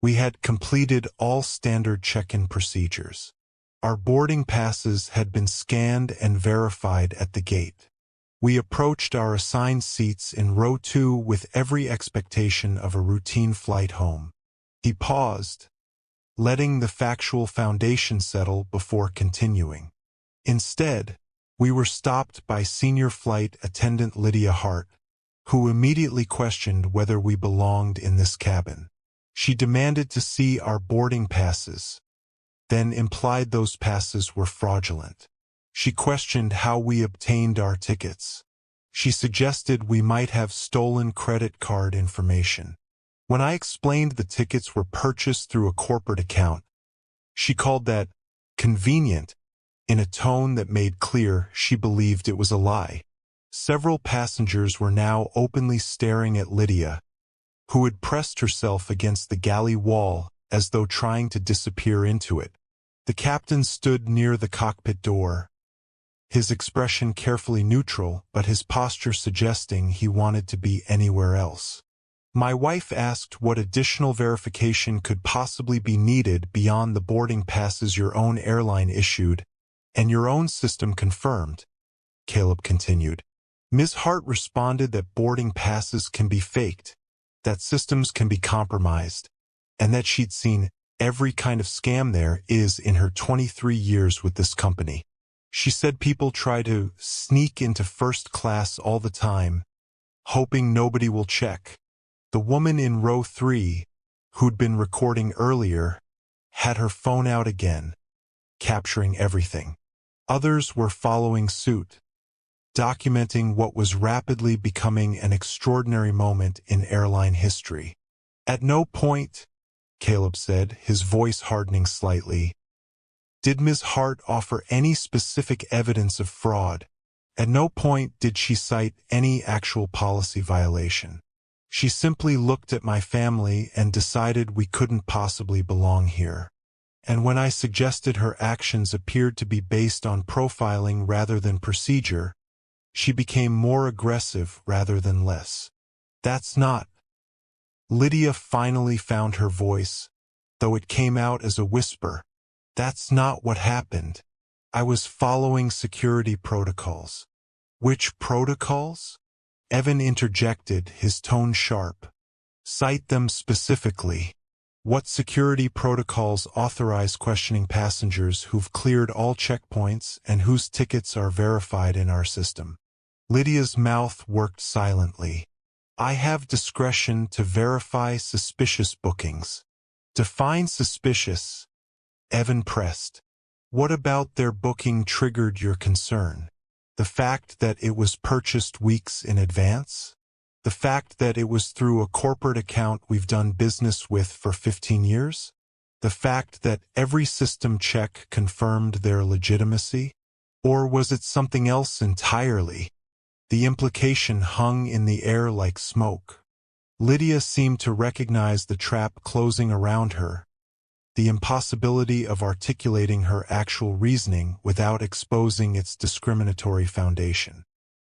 We had completed all standard check-in procedures. Our boarding passes had been scanned and verified at the gate. We approached our assigned seats in row 2 with every expectation of a routine flight home." He paused, letting the factual foundation settle before continuing. "Instead, we were stopped by senior flight attendant Lydia Hart, who immediately questioned whether we belonged in this cabin. She demanded to see our boarding passes, then implied those passes were fraudulent. She questioned how we obtained our tickets. She suggested we might have stolen credit card information. When I explained the tickets were purchased through a corporate account, she called that convenient in a tone that made clear she believed it was a lie. Several passengers were now openly staring at Lydia, who had pressed herself against the galley wall as though trying to disappear into it. The captain stood near the cockpit door, his expression carefully neutral, but his posture suggesting he wanted to be anywhere else. My wife asked what additional verification could possibly be needed beyond the boarding passes your own airline issued and your own system confirmed, Caleb continued. Ms. Hart responded that boarding passes can be faked, that systems can be compromised, and that she'd seen every kind of scam there is in her 23 years with this company. She said people try to sneak into first class all the time, hoping nobody will check. The woman in row 3, who'd been recording earlier, had her phone out again, capturing everything. Others were following suit, documenting what was rapidly becoming an extraordinary moment in airline history. At no point, Caleb said, his voice hardening slightly, did Ms. Hart offer any specific evidence of fraud. At no point did she cite any actual policy violation. She simply looked at my family and decided we couldn't possibly belong here. And when I suggested her actions appeared to be based on profiling rather than procedure, she became more aggressive rather than less. That's not. Lydia finally found her voice, though it came out as a whisper. That's not what happened. I was following security protocols. Which protocols? Evan interjected, his tone sharp. Cite them specifically. What security protocols authorize questioning passengers who've cleared all checkpoints and whose tickets are verified in our system? Lydia's mouth worked silently. I have discretion to verify suspicious bookings. Define suspicious, Evan pressed. What about their booking triggered your concern? The fact that it was purchased weeks in advance? The fact that it was through a corporate account we've done business with for 15 years? The fact that every system check confirmed their legitimacy? Or was it something else entirely? The implication hung in the air like smoke. Lydia seemed to recognize the trap closing around her, the impossibility of articulating her actual reasoning without exposing its discriminatory foundation.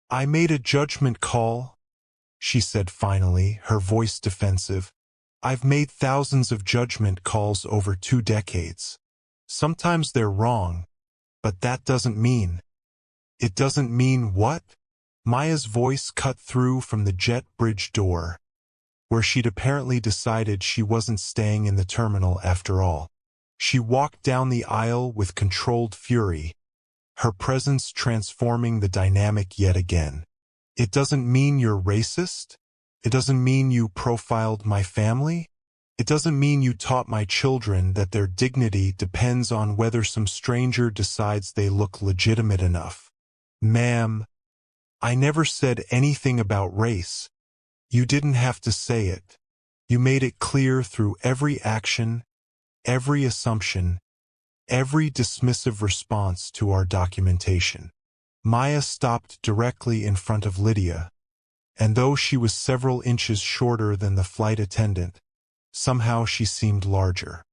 I made a judgment call, she said finally, her voice defensive. I've made thousands of judgment calls over 2 decades. Sometimes they're wrong, but that doesn't mean. It doesn't mean what? Maya's voice cut through from the jet bridge door, where she'd apparently decided she wasn't staying in the terminal after all. She walked down the aisle with controlled fury, her presence transforming the dynamic yet again. It doesn't mean you're racist? It doesn't mean you profiled my family? It doesn't mean you taught my children that their dignity depends on whether some stranger decides they look legitimate enough. Ma'am, I never said anything about race. You didn't have to say it. You made it clear through every action, every assumption, every dismissive response to our documentation. Maya stopped directly in front of Lydia, and though she was several inches shorter than the flight attendant, somehow she seemed larger.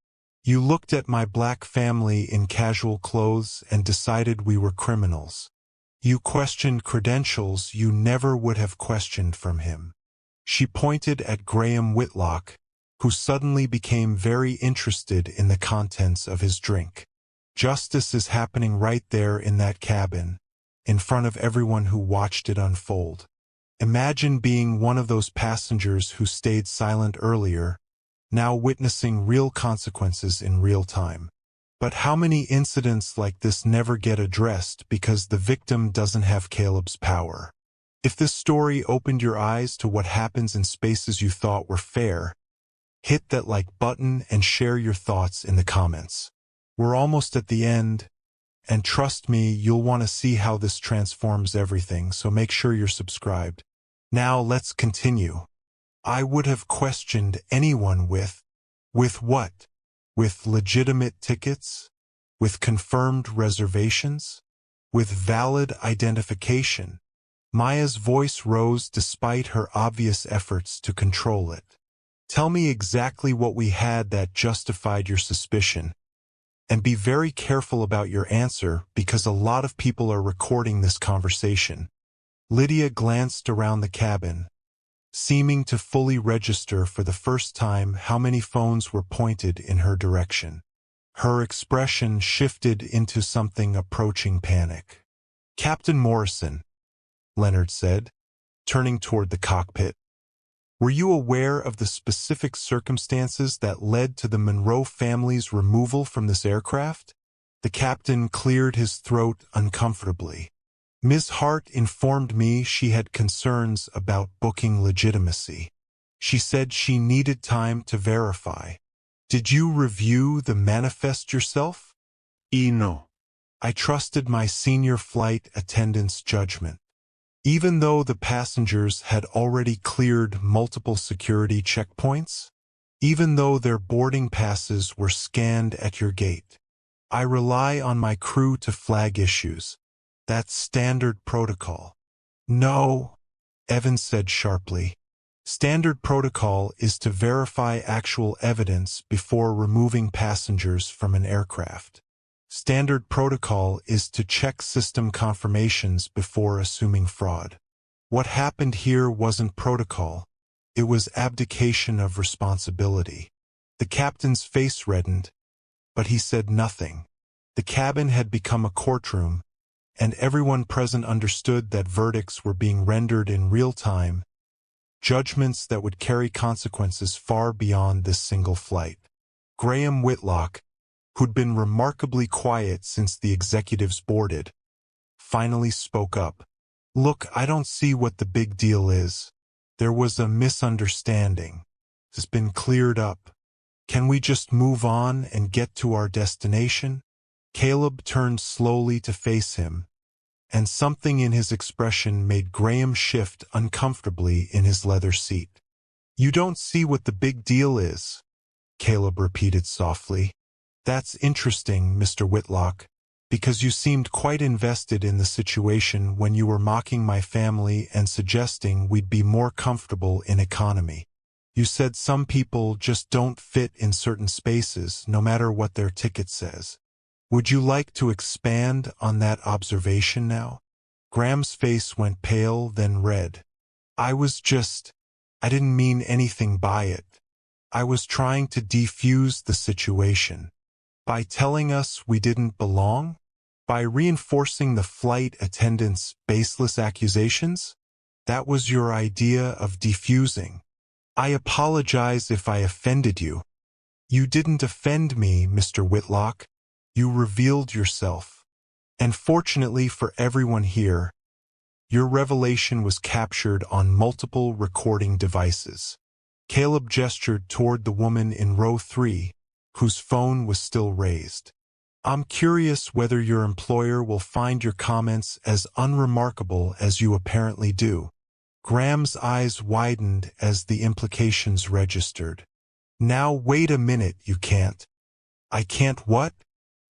You looked at my black family in casual clothes and decided we were criminals. You questioned credentials you never would have questioned from him. She pointed at Graham Whitlock, who suddenly became very interested in the contents of his drink. Justice is happening right there in that cabin, in front of everyone who watched it unfold. Imagine being one of those passengers who stayed silent earlier, now witnessing real consequences in real time. But how many incidents like this never get addressed because the victim doesn't have Caleb's power? If this story opened your eyes to what happens in spaces you thought were fair, hit that like button and share your thoughts in the comments. We're almost at the end, and trust me, you'll want to see how this transforms everything, so make sure you're subscribed. Now let's continue. I would have questioned anyone with what? With legitimate tickets? With confirmed reservations? With valid identification? Maya's voice rose despite her obvious efforts to control it. Tell me exactly what we had that justified your suspicion. And be very careful about your answer because a lot of people are recording this conversation. Lydia glanced around the cabin, seeming to fully register for the first time how many phones were pointed in her direction. Her expression shifted into something approaching panic. "Captain Morrison," Leonard said, turning toward the cockpit. "Were you aware of the specific circumstances that led to the Monroe family's removal from this aircraft?" The captain cleared his throat uncomfortably. "Ms. Hart informed me she had concerns about booking legitimacy. She said she needed time to verify. Did you review the manifest yourself?" No. "I trusted my senior flight attendant's judgment. Even though the passengers had already cleared multiple security checkpoints, even though their boarding passes were scanned at your gate, I rely on my crew to flag issues. That's standard protocol." "No," Evans said sharply. "Standard protocol is to verify actual evidence before removing passengers from an aircraft. Standard protocol is to check system confirmations before assuming fraud. What happened here wasn't protocol. It was abdication of responsibility." The captain's face reddened, but he said nothing. The cabin had become a courtroom, and everyone present understood that verdicts were being rendered in real time, judgments that would carry consequences far beyond this single flight. Graham Whitlock, who'd been remarkably quiet since the executives boarded, finally spoke up. "Look, I don't see what the big deal is. There was a misunderstanding. It's been cleared up. Can we just move on and get to our destination?" Caleb turned slowly to face him, and something in his expression made Graham shift uncomfortably in his leather seat. "You don't see what the big deal is," Caleb repeated softly. "That's interesting, Mr. Whitlock, because you seemed quite invested in the situation when you were mocking my family and suggesting we'd be more comfortable in economy. You said some people just don't fit in certain spaces, no matter what their ticket says. Would you like to expand on that observation now?" Graham's face went pale, then red. I didn't mean anything by it. I was trying to defuse the situation. By telling us we didn't belong? By reinforcing the flight attendant's baseless accusations? That was your idea of defusing. I apologize if I offended you. You didn't offend me, Mr. Whitlock. You revealed yourself. And fortunately for everyone here, your revelation was captured on multiple recording devices. Caleb gestured toward the woman in row 3, whose phone was still raised. "I'm curious whether your employer will find your comments as unremarkable as you apparently do." Graham's eyes widened as the implications registered. "Now wait a minute, you can't." "I can't what?"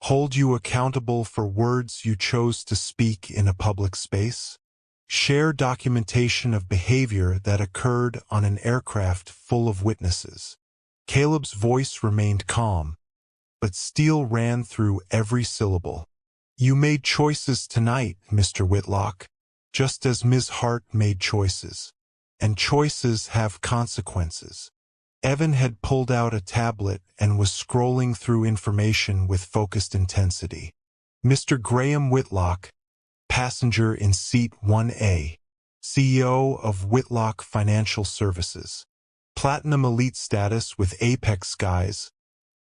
"Hold you accountable for words you chose to speak in a public space? Share documentation of behavior that occurred on an aircraft full of witnesses." Caleb's voice remained calm, but steel ran through every syllable. "You made choices tonight, Mr. Whitlock, just as Ms. Hart made choices. And choices have consequences." Evan had pulled out a tablet and was scrolling through information with focused intensity. "Mr. Graham Whitlock, passenger in seat 1A, CEO of Whitlock Financial Services. Platinum Elite status with Apex Skies.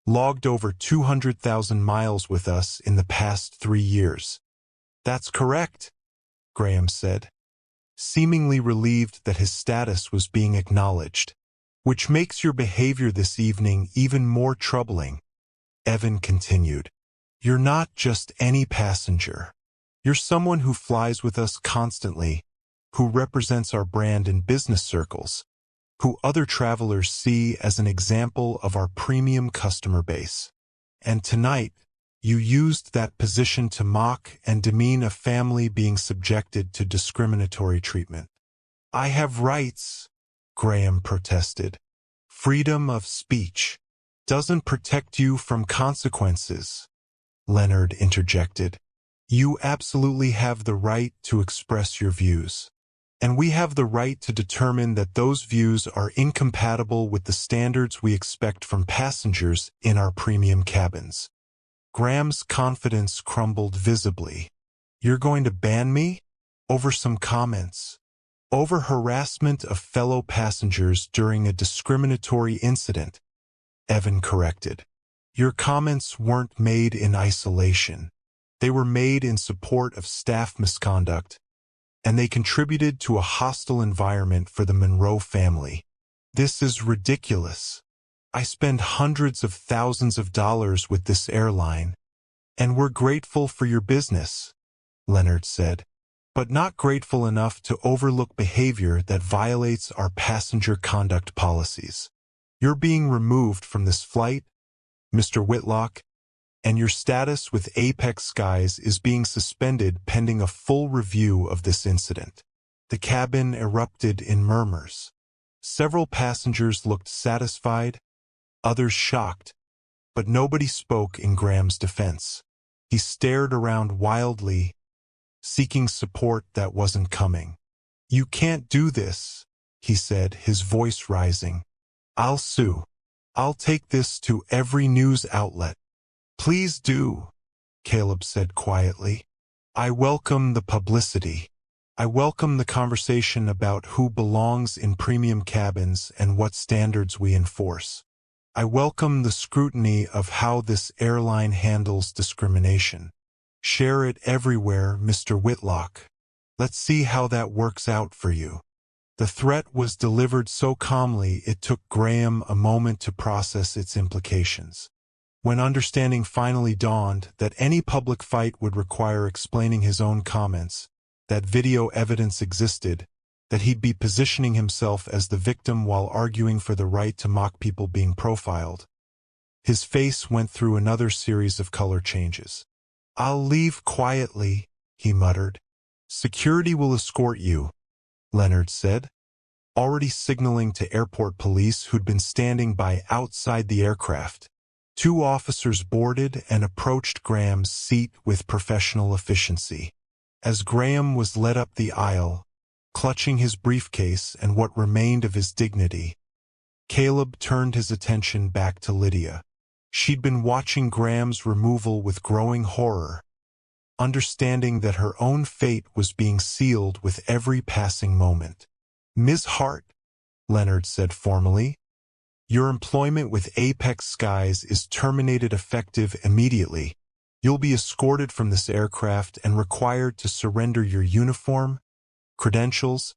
Logged over 200,000 miles with us in the past 3 years." "That's correct," Graham said, seemingly relieved that his status was being acknowledged. "Which makes your behavior this evening even more troubling," Evan continued. "You're not just any passenger. You're someone who flies with us constantly, who represents our brand in business circles, who other travelers see as an example of our premium customer base. And tonight, you used that position to mock and demean a family being subjected to discriminatory treatment." "I have rights," Graham protested. "Freedom of speech doesn't protect you from consequences." Leonard interjected. You absolutely have the right to express your views. And we have the right to determine that those views are incompatible with the standards we expect from passengers in our premium cabins. Graham's confidence crumbled visibly. You're going to ban me? Over some comments. Over harassment of fellow passengers during a discriminatory incident, Evan corrected. Your comments weren't made in isolation. They were made in support of staff misconduct, and they contributed to a hostile environment for the Monroe family. This is ridiculous. I spend hundreds of thousands of dollars with this airline, and we're grateful for your business, Leonard said, but not grateful enough to overlook behavior that violates our passenger conduct policies. You're being removed from this flight, Mr. Whitlock, and your status with Apex Skies is being suspended pending a full review of this incident. The cabin erupted in murmurs. Several passengers looked satisfied, others shocked, but nobody spoke in Graham's defense. He stared around wildly, seeking support that wasn't coming. You can't do this, he said, his voice rising. I'll sue. I'll take this to every news outlet. Please do, Caleb said quietly. I welcome the publicity. I welcome the conversation about who belongs in premium cabins and what standards we enforce. I welcome the scrutiny of how this airline handles discrimination. Share it everywhere, Mr. Whitlock. Let's see how that works out for you. The threat was delivered so calmly it took Graham a moment to process its implications. When understanding finally dawned that any public fight would require explaining his own comments, that video evidence existed, that he'd be positioning himself as the victim while arguing for the right to mock people being profiled, his face went through another series of color changes. I'll leave quietly, he muttered. Security will escort you, Leonard said, already signaling to airport police who'd been standing by outside the aircraft. Two officers boarded and approached Graham's seat with professional efficiency. As Graham was led up the aisle, clutching his briefcase and what remained of his dignity, Caleb turned his attention back to Lydia. She'd been watching Graham's removal with growing horror, understanding that her own fate was being sealed with every passing moment. Ms. Hart, Leonard said formally, your employment with Apex Skies is terminated effective immediately. You'll be escorted from this aircraft and required to surrender your uniform, credentials,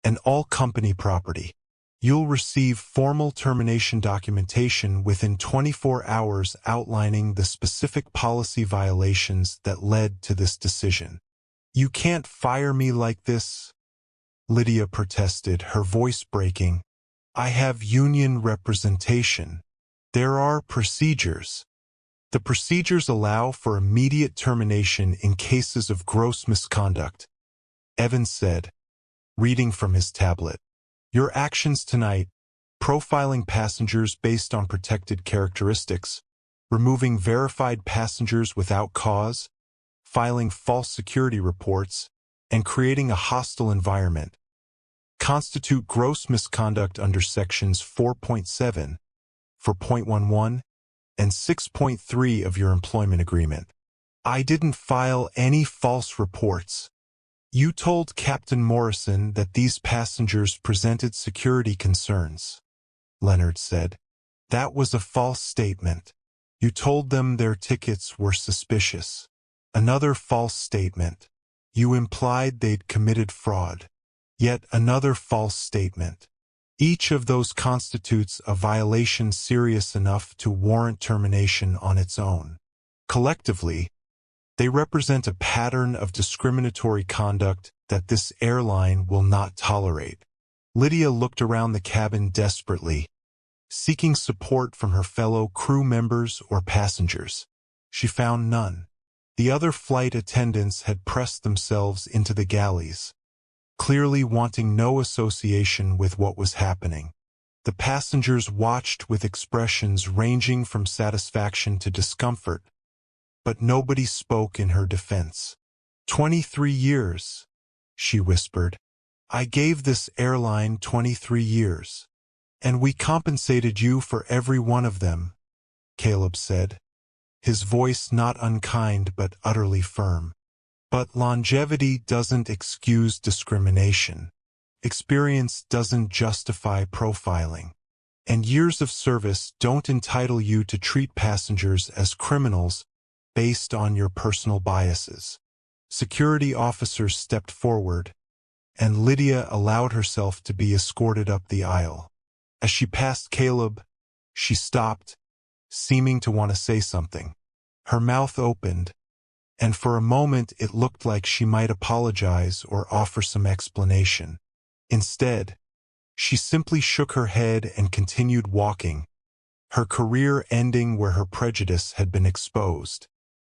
and all company property. You'll receive formal termination documentation within 24 hours outlining the specific policy violations that led to this decision. You can't fire me like this, Lydia protested, her voice breaking. I have union representation. There are procedures. The procedures allow for immediate termination in cases of gross misconduct, Evans said, reading from his tablet. Your actions tonight, profiling passengers based on protected characteristics, removing verified passengers without cause, filing false security reports, and creating a hostile environment, constitute gross misconduct under Sections 4.7, 4.11, and 6.3 of your employment agreement. I didn't file any false reports. You told Captain Morrison that these passengers presented security concerns, Leonard said. That was a false statement. You told them their tickets were suspicious. Another false statement. You implied they'd committed fraud. Yet another false statement. Each of those constitutes a violation serious enough to warrant termination on its own. Collectively, they represent a pattern of discriminatory conduct that this airline will not tolerate. Lydia looked around the cabin desperately, seeking support from her fellow crew members or passengers. She found none. The other flight attendants had pressed themselves into the galleys, clearly wanting no association with what was happening. The passengers watched with expressions ranging from satisfaction to discomfort, but nobody spoke in her defense. 23 years, she whispered. I gave this airline 23 years. And we compensated you for every one of them, Caleb said, his voice not unkind but utterly firm. But longevity doesn't excuse discrimination. Experience doesn't justify profiling. And years of service don't entitle you to treat passengers as criminals based on your personal biases. Security officers stepped forward, and Lydia allowed herself to be escorted up the aisle. As she passed Caleb, she stopped, seeming to want to say something. Her mouth opened, and for a moment it looked like she might apologize or offer some explanation. Instead, she simply shook her head and continued walking, her career ending where her prejudice had been exposed.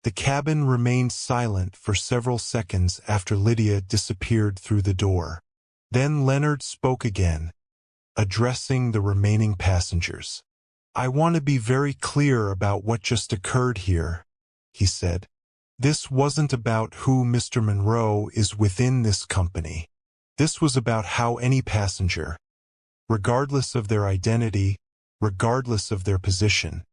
The cabin remained silent for several seconds after Lydia disappeared through the door. Then Leonard spoke again, addressing the remaining passengers. I want to be very clear about what just occurred here, he said. This wasn't about who Mr. Monroe is within this company. This was about how any passenger, regardless of their identity, regardless of their position,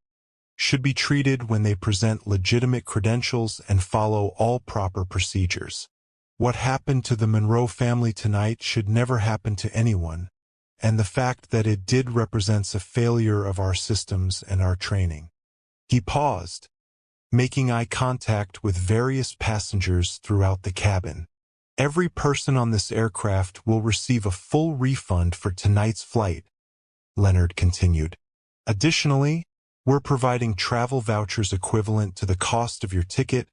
should be treated when they present legitimate credentials and follow all proper procedures. What happened to the Monroe family tonight should never happen to anyone, and the fact that it did represents a failure of our systems and our training. He paused, making eye contact with various passengers throughout the cabin. Every person on this aircraft will receive a full refund for tonight's flight, Leonard continued. Additionally, we're providing travel vouchers equivalent to the cost of your ticket,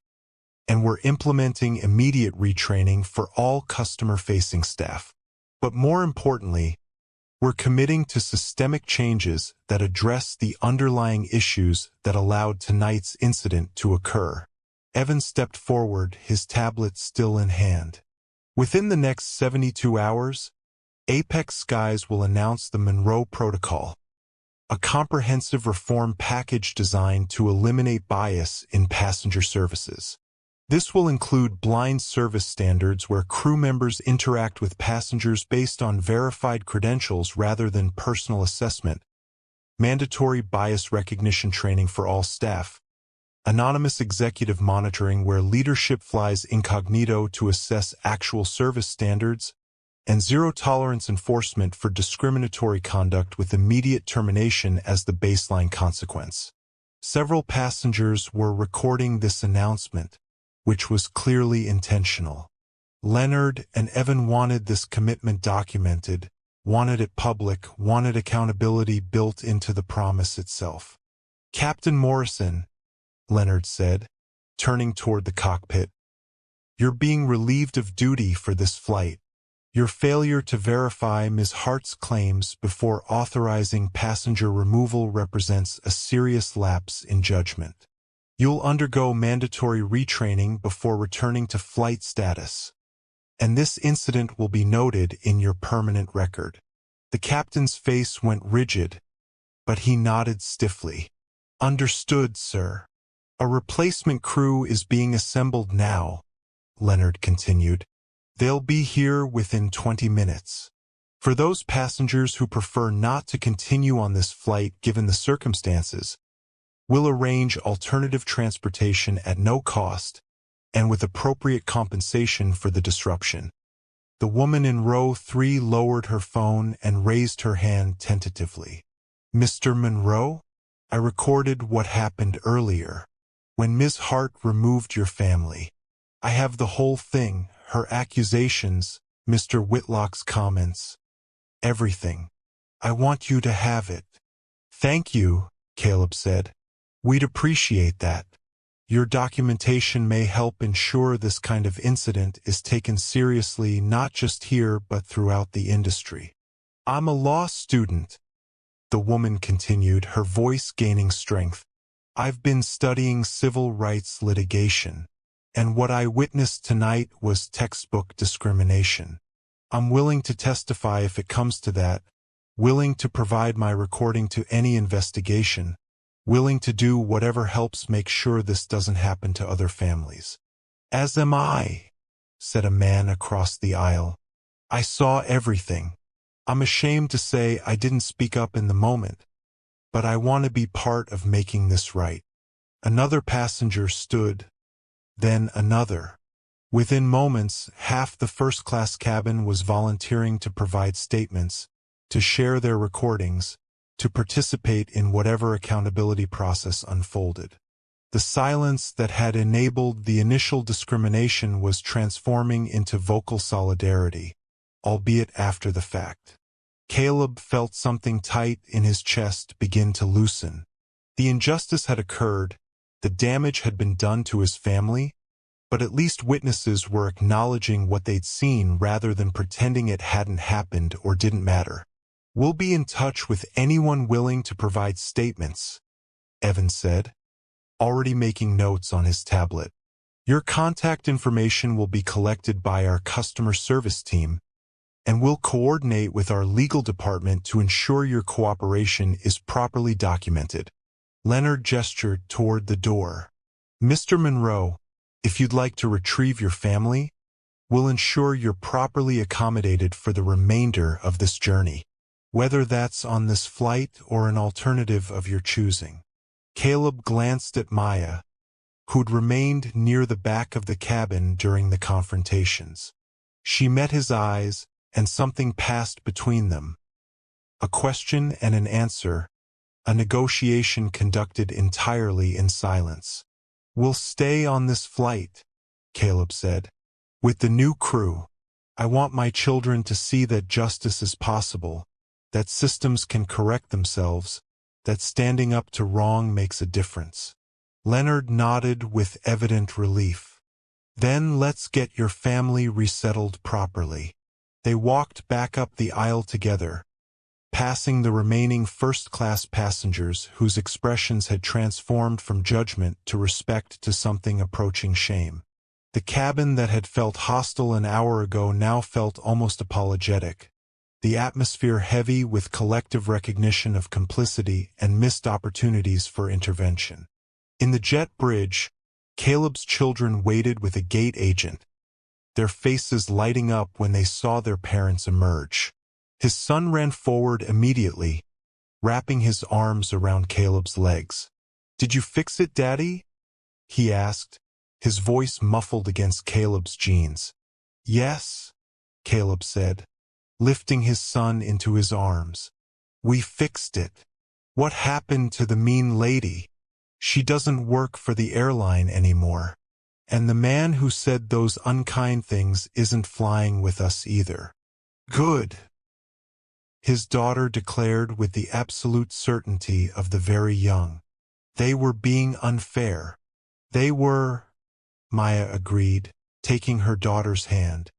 and we're implementing immediate retraining for all customer-facing staff. But more importantly, we're committing to systemic changes that address the underlying issues that allowed tonight's incident to occur. Evan stepped forward, his tablet still in hand. Within the next 72 hours, Apex Skies will announce the Monroe Protocol, a comprehensive reform package designed to eliminate bias in passenger services. This will include blind service standards where crew members interact with passengers based on verified credentials rather than personal assessment, mandatory bias recognition training for all staff, anonymous executive monitoring where leadership flies incognito to assess actual service standards, and zero-tolerance enforcement for discriminatory conduct with immediate termination as the baseline consequence. Several passengers were recording this announcement, which was clearly intentional. Leonard and Evan wanted this commitment documented, wanted it public, wanted accountability built into the promise itself. Captain Morrison, Leonard said, turning toward the cockpit, you're being relieved of duty for this flight. Your failure to verify Ms. Hart's claims before authorizing passenger removal represents a serious lapse in judgment. You'll undergo mandatory retraining before returning to flight status, and this incident will be noted in your permanent record. The captain's face went rigid, but he nodded stiffly. Understood, sir. A replacement crew is being assembled now, Leonard continued. They'll be here within 20 minutes. For those passengers who prefer not to continue on this flight given the circumstances, we'll arrange alternative transportation at no cost and with appropriate compensation for the disruption. The woman in row 3 lowered her phone and raised her hand tentatively. Mr. Monroe? I recorded what happened earlier, when Ms. Hart removed your family. I have the whole thing, her accusations, Mr. Whitlock's comments, everything. I want you to have it. Thank you, Caleb said. We'd appreciate that. Your documentation may help ensure this kind of incident is taken seriously not just here but throughout the industry. I'm a law student, the woman continued, her voice gaining strength. I've been studying civil rights litigation, and what I witnessed tonight was textbook discrimination. I'm willing to testify if it comes to that, willing to provide my recording to any investigation, willing to do whatever helps make sure this doesn't happen to other families. As am I, said a man across the aisle. I saw everything. I'm ashamed to say I didn't speak up in the moment, but I want to be part of making this right. Another passenger stood, then another. Within moments, half the first-class cabin was volunteering to provide statements, to share their recordings, to participate in whatever accountability process unfolded. The silence that had enabled the initial discrimination was transforming into vocal solidarity, albeit after the fact. Caleb felt something tight in his chest begin to loosen. The injustice had occurred, the damage had been done to his family, but at least witnesses were acknowledging what they'd seen rather than pretending it hadn't happened or didn't matter. We'll be in touch with anyone willing to provide statements, Evan said, already making notes on his tablet. Your contact information will be collected by our customer service team, and we'll coordinate with our legal department to ensure your cooperation is properly documented. Leonard gestured toward the door. Mr. Monroe, if you'd like to retrieve your family, we'll ensure you're properly accommodated for the remainder of this journey, whether that's on this flight or an alternative of your choosing. Caleb glanced at Maya, who'd remained near the back of the cabin during the confrontations. She met his eyes, and something passed between them. A question and an answer, a negotiation conducted entirely in silence. We'll stay on this flight, Caleb said. With the new crew, I want my children to see that justice is possible, that systems can correct themselves, that standing up to wrong makes a difference. Leonard nodded with evident relief. Then let's get your family resettled properly. They walked back up the aisle together, passing the remaining first-class passengers whose expressions had transformed from judgment to respect to something approaching shame. The cabin that had felt hostile an hour ago now felt almost apologetic, the atmosphere heavy with collective recognition of complicity and missed opportunities for intervention. In the jet bridge, Caleb's children waited with a gate agent, their faces lighting up when they saw their parents emerge. His son ran forward immediately, wrapping his arms around Caleb's legs. "Did you fix it, Daddy?" he asked, his voice muffled against Caleb's jeans. "Yes," Caleb said, lifting his son into his arms. "We fixed it. What happened to the mean lady? She doesn't work for the airline anymore. And the man who said those unkind things isn't flying with us either." "Good," his daughter declared with the absolute certainty of the very young. "They were being unfair." "They were," Maya agreed, taking her daughter's hand.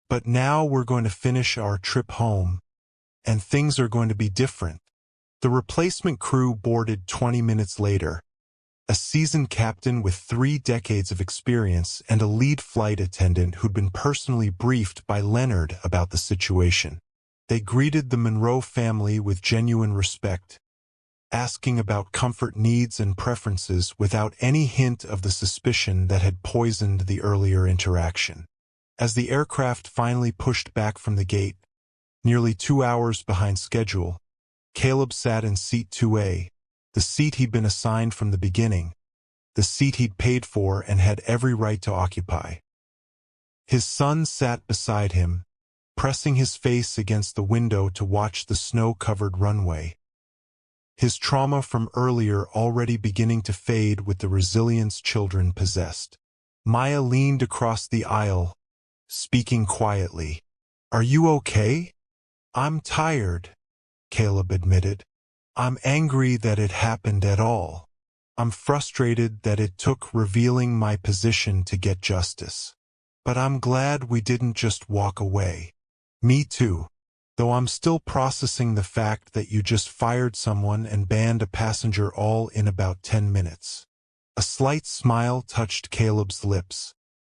"But now we're going to finish our trip home, and things are going to be different." The replacement crew boarded 20 minutes later. A seasoned captain with 3 decades of experience and a lead flight attendant who'd been personally briefed by Leonard about the situation. They greeted the Monroe family with genuine respect, asking about comfort needs and preferences without any hint of the suspicion that had poisoned the earlier interaction. As the aircraft finally pushed back from the gate, nearly 2 hours behind schedule, Caleb sat in seat 2A, the seat he'd been assigned from the beginning, the seat he'd paid for and had every right to occupy. His son sat beside him, pressing his face against the window to watch the snow-covered runway, his trauma from earlier already beginning to fade with the resilience children possessed. Maya leaned across the aisle, speaking quietly. "Are you okay?" "I'm tired," Caleb admitted. "I'm angry that it happened at all. I'm frustrated that it took revealing my position to get justice. But I'm glad we didn't just walk away." "Me too, though I'm still processing the fact that you just fired someone and banned a passenger all in about 10 minutes. A slight smile touched Caleb's lips.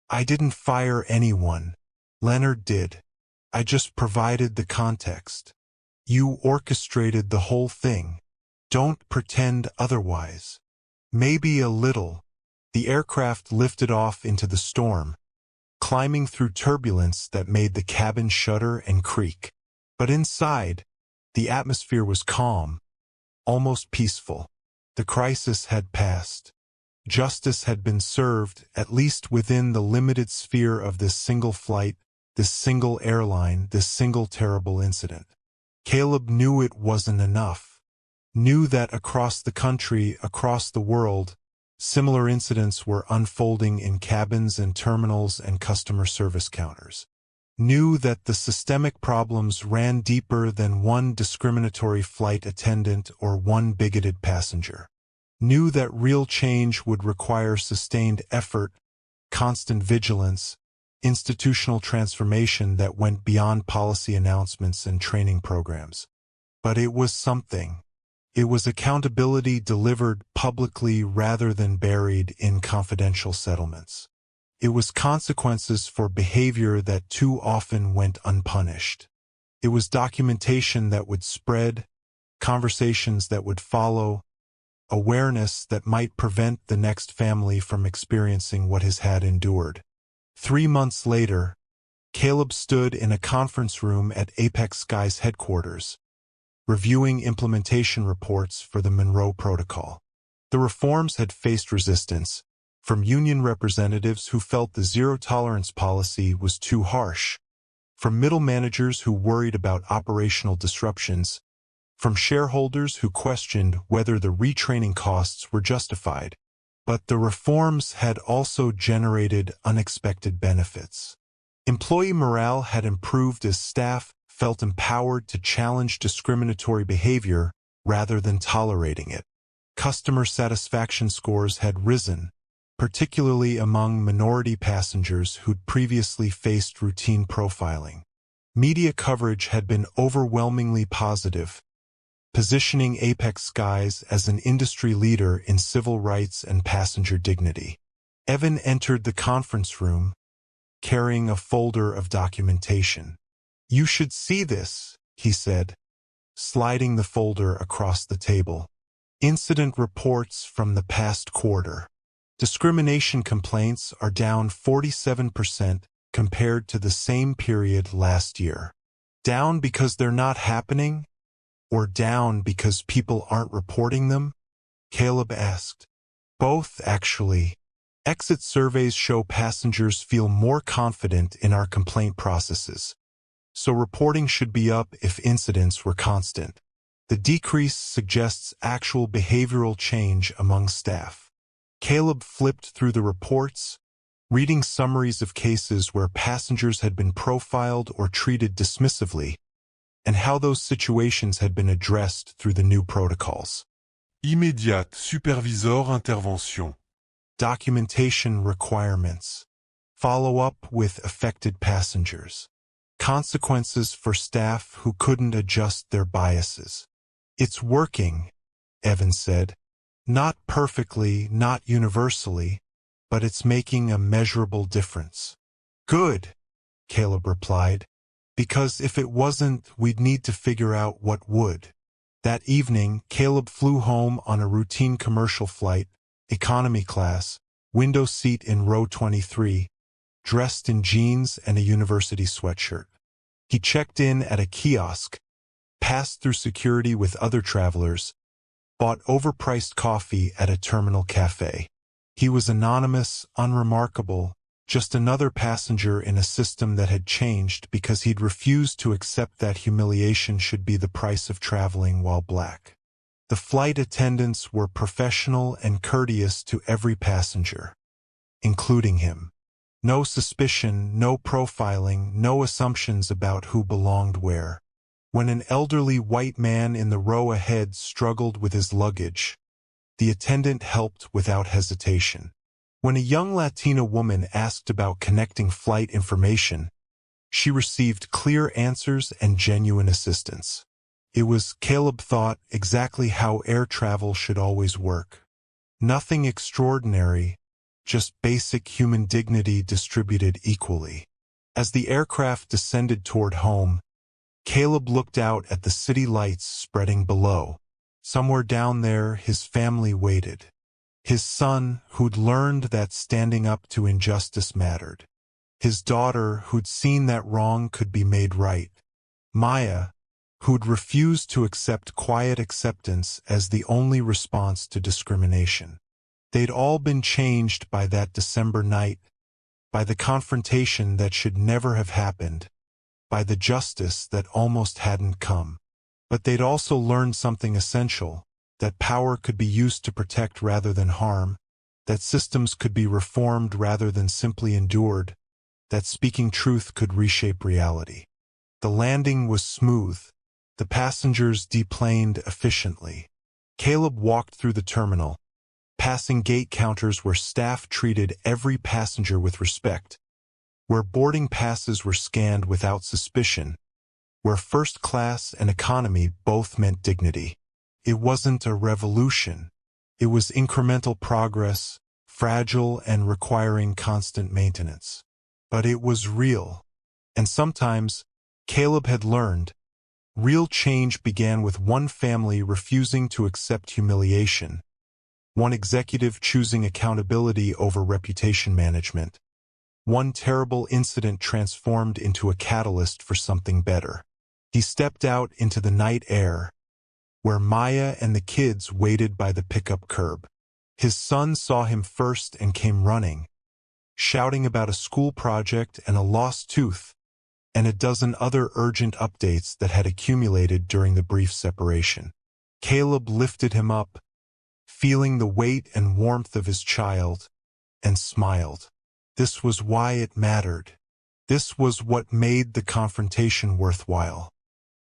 "I didn't fire anyone. Leonard did. I just provided the context. You orchestrated the whole thing." Don't pretend otherwise. Maybe a little. The aircraft lifted off into the storm, climbing through turbulence that made the cabin shudder and creak. But inside, the atmosphere was calm, almost peaceful. The crisis had passed. Justice had been served, at least within the limited sphere of this single flight, this single airline, this single terrible incident. Caleb knew it wasn't enough. Knew that across the country, across the world, similar incidents were unfolding in cabins and terminals and customer service counters. Knew that the systemic problems ran deeper than one discriminatory flight attendant or one bigoted passenger. Knew that real change would require sustained effort, constant vigilance, institutional transformation that went beyond policy announcements and training programs. But it was something. It was accountability delivered publicly rather than buried in confidential settlements. It was consequences for behavior that too often went unpunished. It was documentation that would spread, conversations that would follow, awareness that might prevent the next family from experiencing what his had endured. 3 months later, Caleb stood in a conference room at Apex Sky's headquarters, reviewing implementation reports for the Monroe Protocol. The reforms had faced resistance, from union representatives who felt the zero-tolerance policy was too harsh, from middle managers who worried about operational disruptions, from shareholders who questioned whether the retraining costs were justified. But the reforms had also generated unexpected benefits. Employee morale had improved as staff felt empowered to challenge discriminatory behavior rather than tolerating it. Customer satisfaction scores had risen, particularly among minority passengers who'd previously faced routine profiling. Media coverage had been overwhelmingly positive, positioning Apex Skies as an industry leader in civil rights and passenger dignity. Evan entered the conference room, carrying a folder of documentation. "You should see this," he said, sliding the folder across the table. Incident reports from the past quarter. Discrimination complaints are down 47% compared to the same period last year. Down because they're not happening? Or down because people aren't reporting them? Caleb asked. Both, actually. Exit surveys show passengers feel more confident in our complaint processes. So reporting should be up if incidents were constant. The decrease suggests actual behavioral change among staff. Caleb flipped through the reports, reading summaries of cases where passengers had been profiled or treated dismissively, and how those situations had been addressed through the new protocols. Immédiate supervisor intervention. Documentation requirements. Follow up with affected passengers. Consequences for staff who couldn't adjust their biases. "It's working," Evan said. "Not perfectly, not universally, but it's making a measurable difference." "Good," Caleb replied. "Because if it wasn't, we'd need to figure out what would." That evening, Caleb flew home on a routine commercial flight, economy class, window seat in row 23, dressed in jeans and a university sweatshirt. He checked in at a kiosk, passed through security with other travelers, bought overpriced coffee at a terminal cafe. He was anonymous, unremarkable, just another passenger in a system that had changed because he'd refused to accept that humiliation should be the price of traveling while black. The flight attendants were professional and courteous to every passenger, including him. No suspicion, no profiling, no assumptions about who belonged where. When an elderly white man in the row ahead struggled with his luggage, the attendant helped without hesitation. When a young Latina woman asked about connecting flight information, she received clear answers and genuine assistance. It was, Caleb thought, exactly how air travel should always work. Nothing extraordinary, just basic human dignity distributed equally. As the aircraft descended toward home, Caleb looked out at the city lights spreading below. Somewhere down there, his family waited. His son, who'd learned that standing up to injustice mattered. His daughter, who'd seen that wrong could be made right. Maya, who'd refused to accept quiet acceptance as the only response to discrimination. They'd all been changed by that December night, by the confrontation that should never have happened, by the justice that almost hadn't come. But they'd also learned something essential, that power could be used to protect rather than harm, that systems could be reformed rather than simply endured, that speaking truth could reshape reality. The landing was smooth. The passengers deplaned efficiently. Caleb walked through the terminal, passing gate counters where staff treated every passenger with respect, where boarding passes were scanned without suspicion, where first class and economy both meant dignity. It wasn't a revolution. It was incremental progress, fragile and requiring constant maintenance. But it was real. And sometimes, Caleb had learned, real change began with one family refusing to accept humiliation, one executive choosing accountability over reputation management, one terrible incident transformed into a catalyst for something better. He stepped out into the night air, where Maya and the kids waited by the pickup curb. His son saw him first and came running, shouting about a school project and a lost tooth, and a dozen other urgent updates that had accumulated during the brief separation. Caleb lifted him up, feeling the weight and warmth of his child, and smiled. This was why it mattered. This was what made the confrontation worthwhile.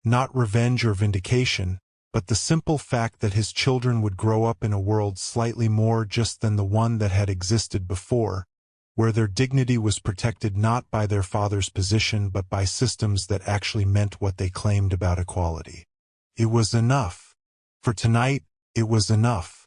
Not revenge or vindication, but the simple fact that his children would grow up in a world slightly more just than the one that had existed before, where their dignity was protected not by their father's position but by systems that actually meant what they claimed about equality. It was enough. For tonight, it was enough.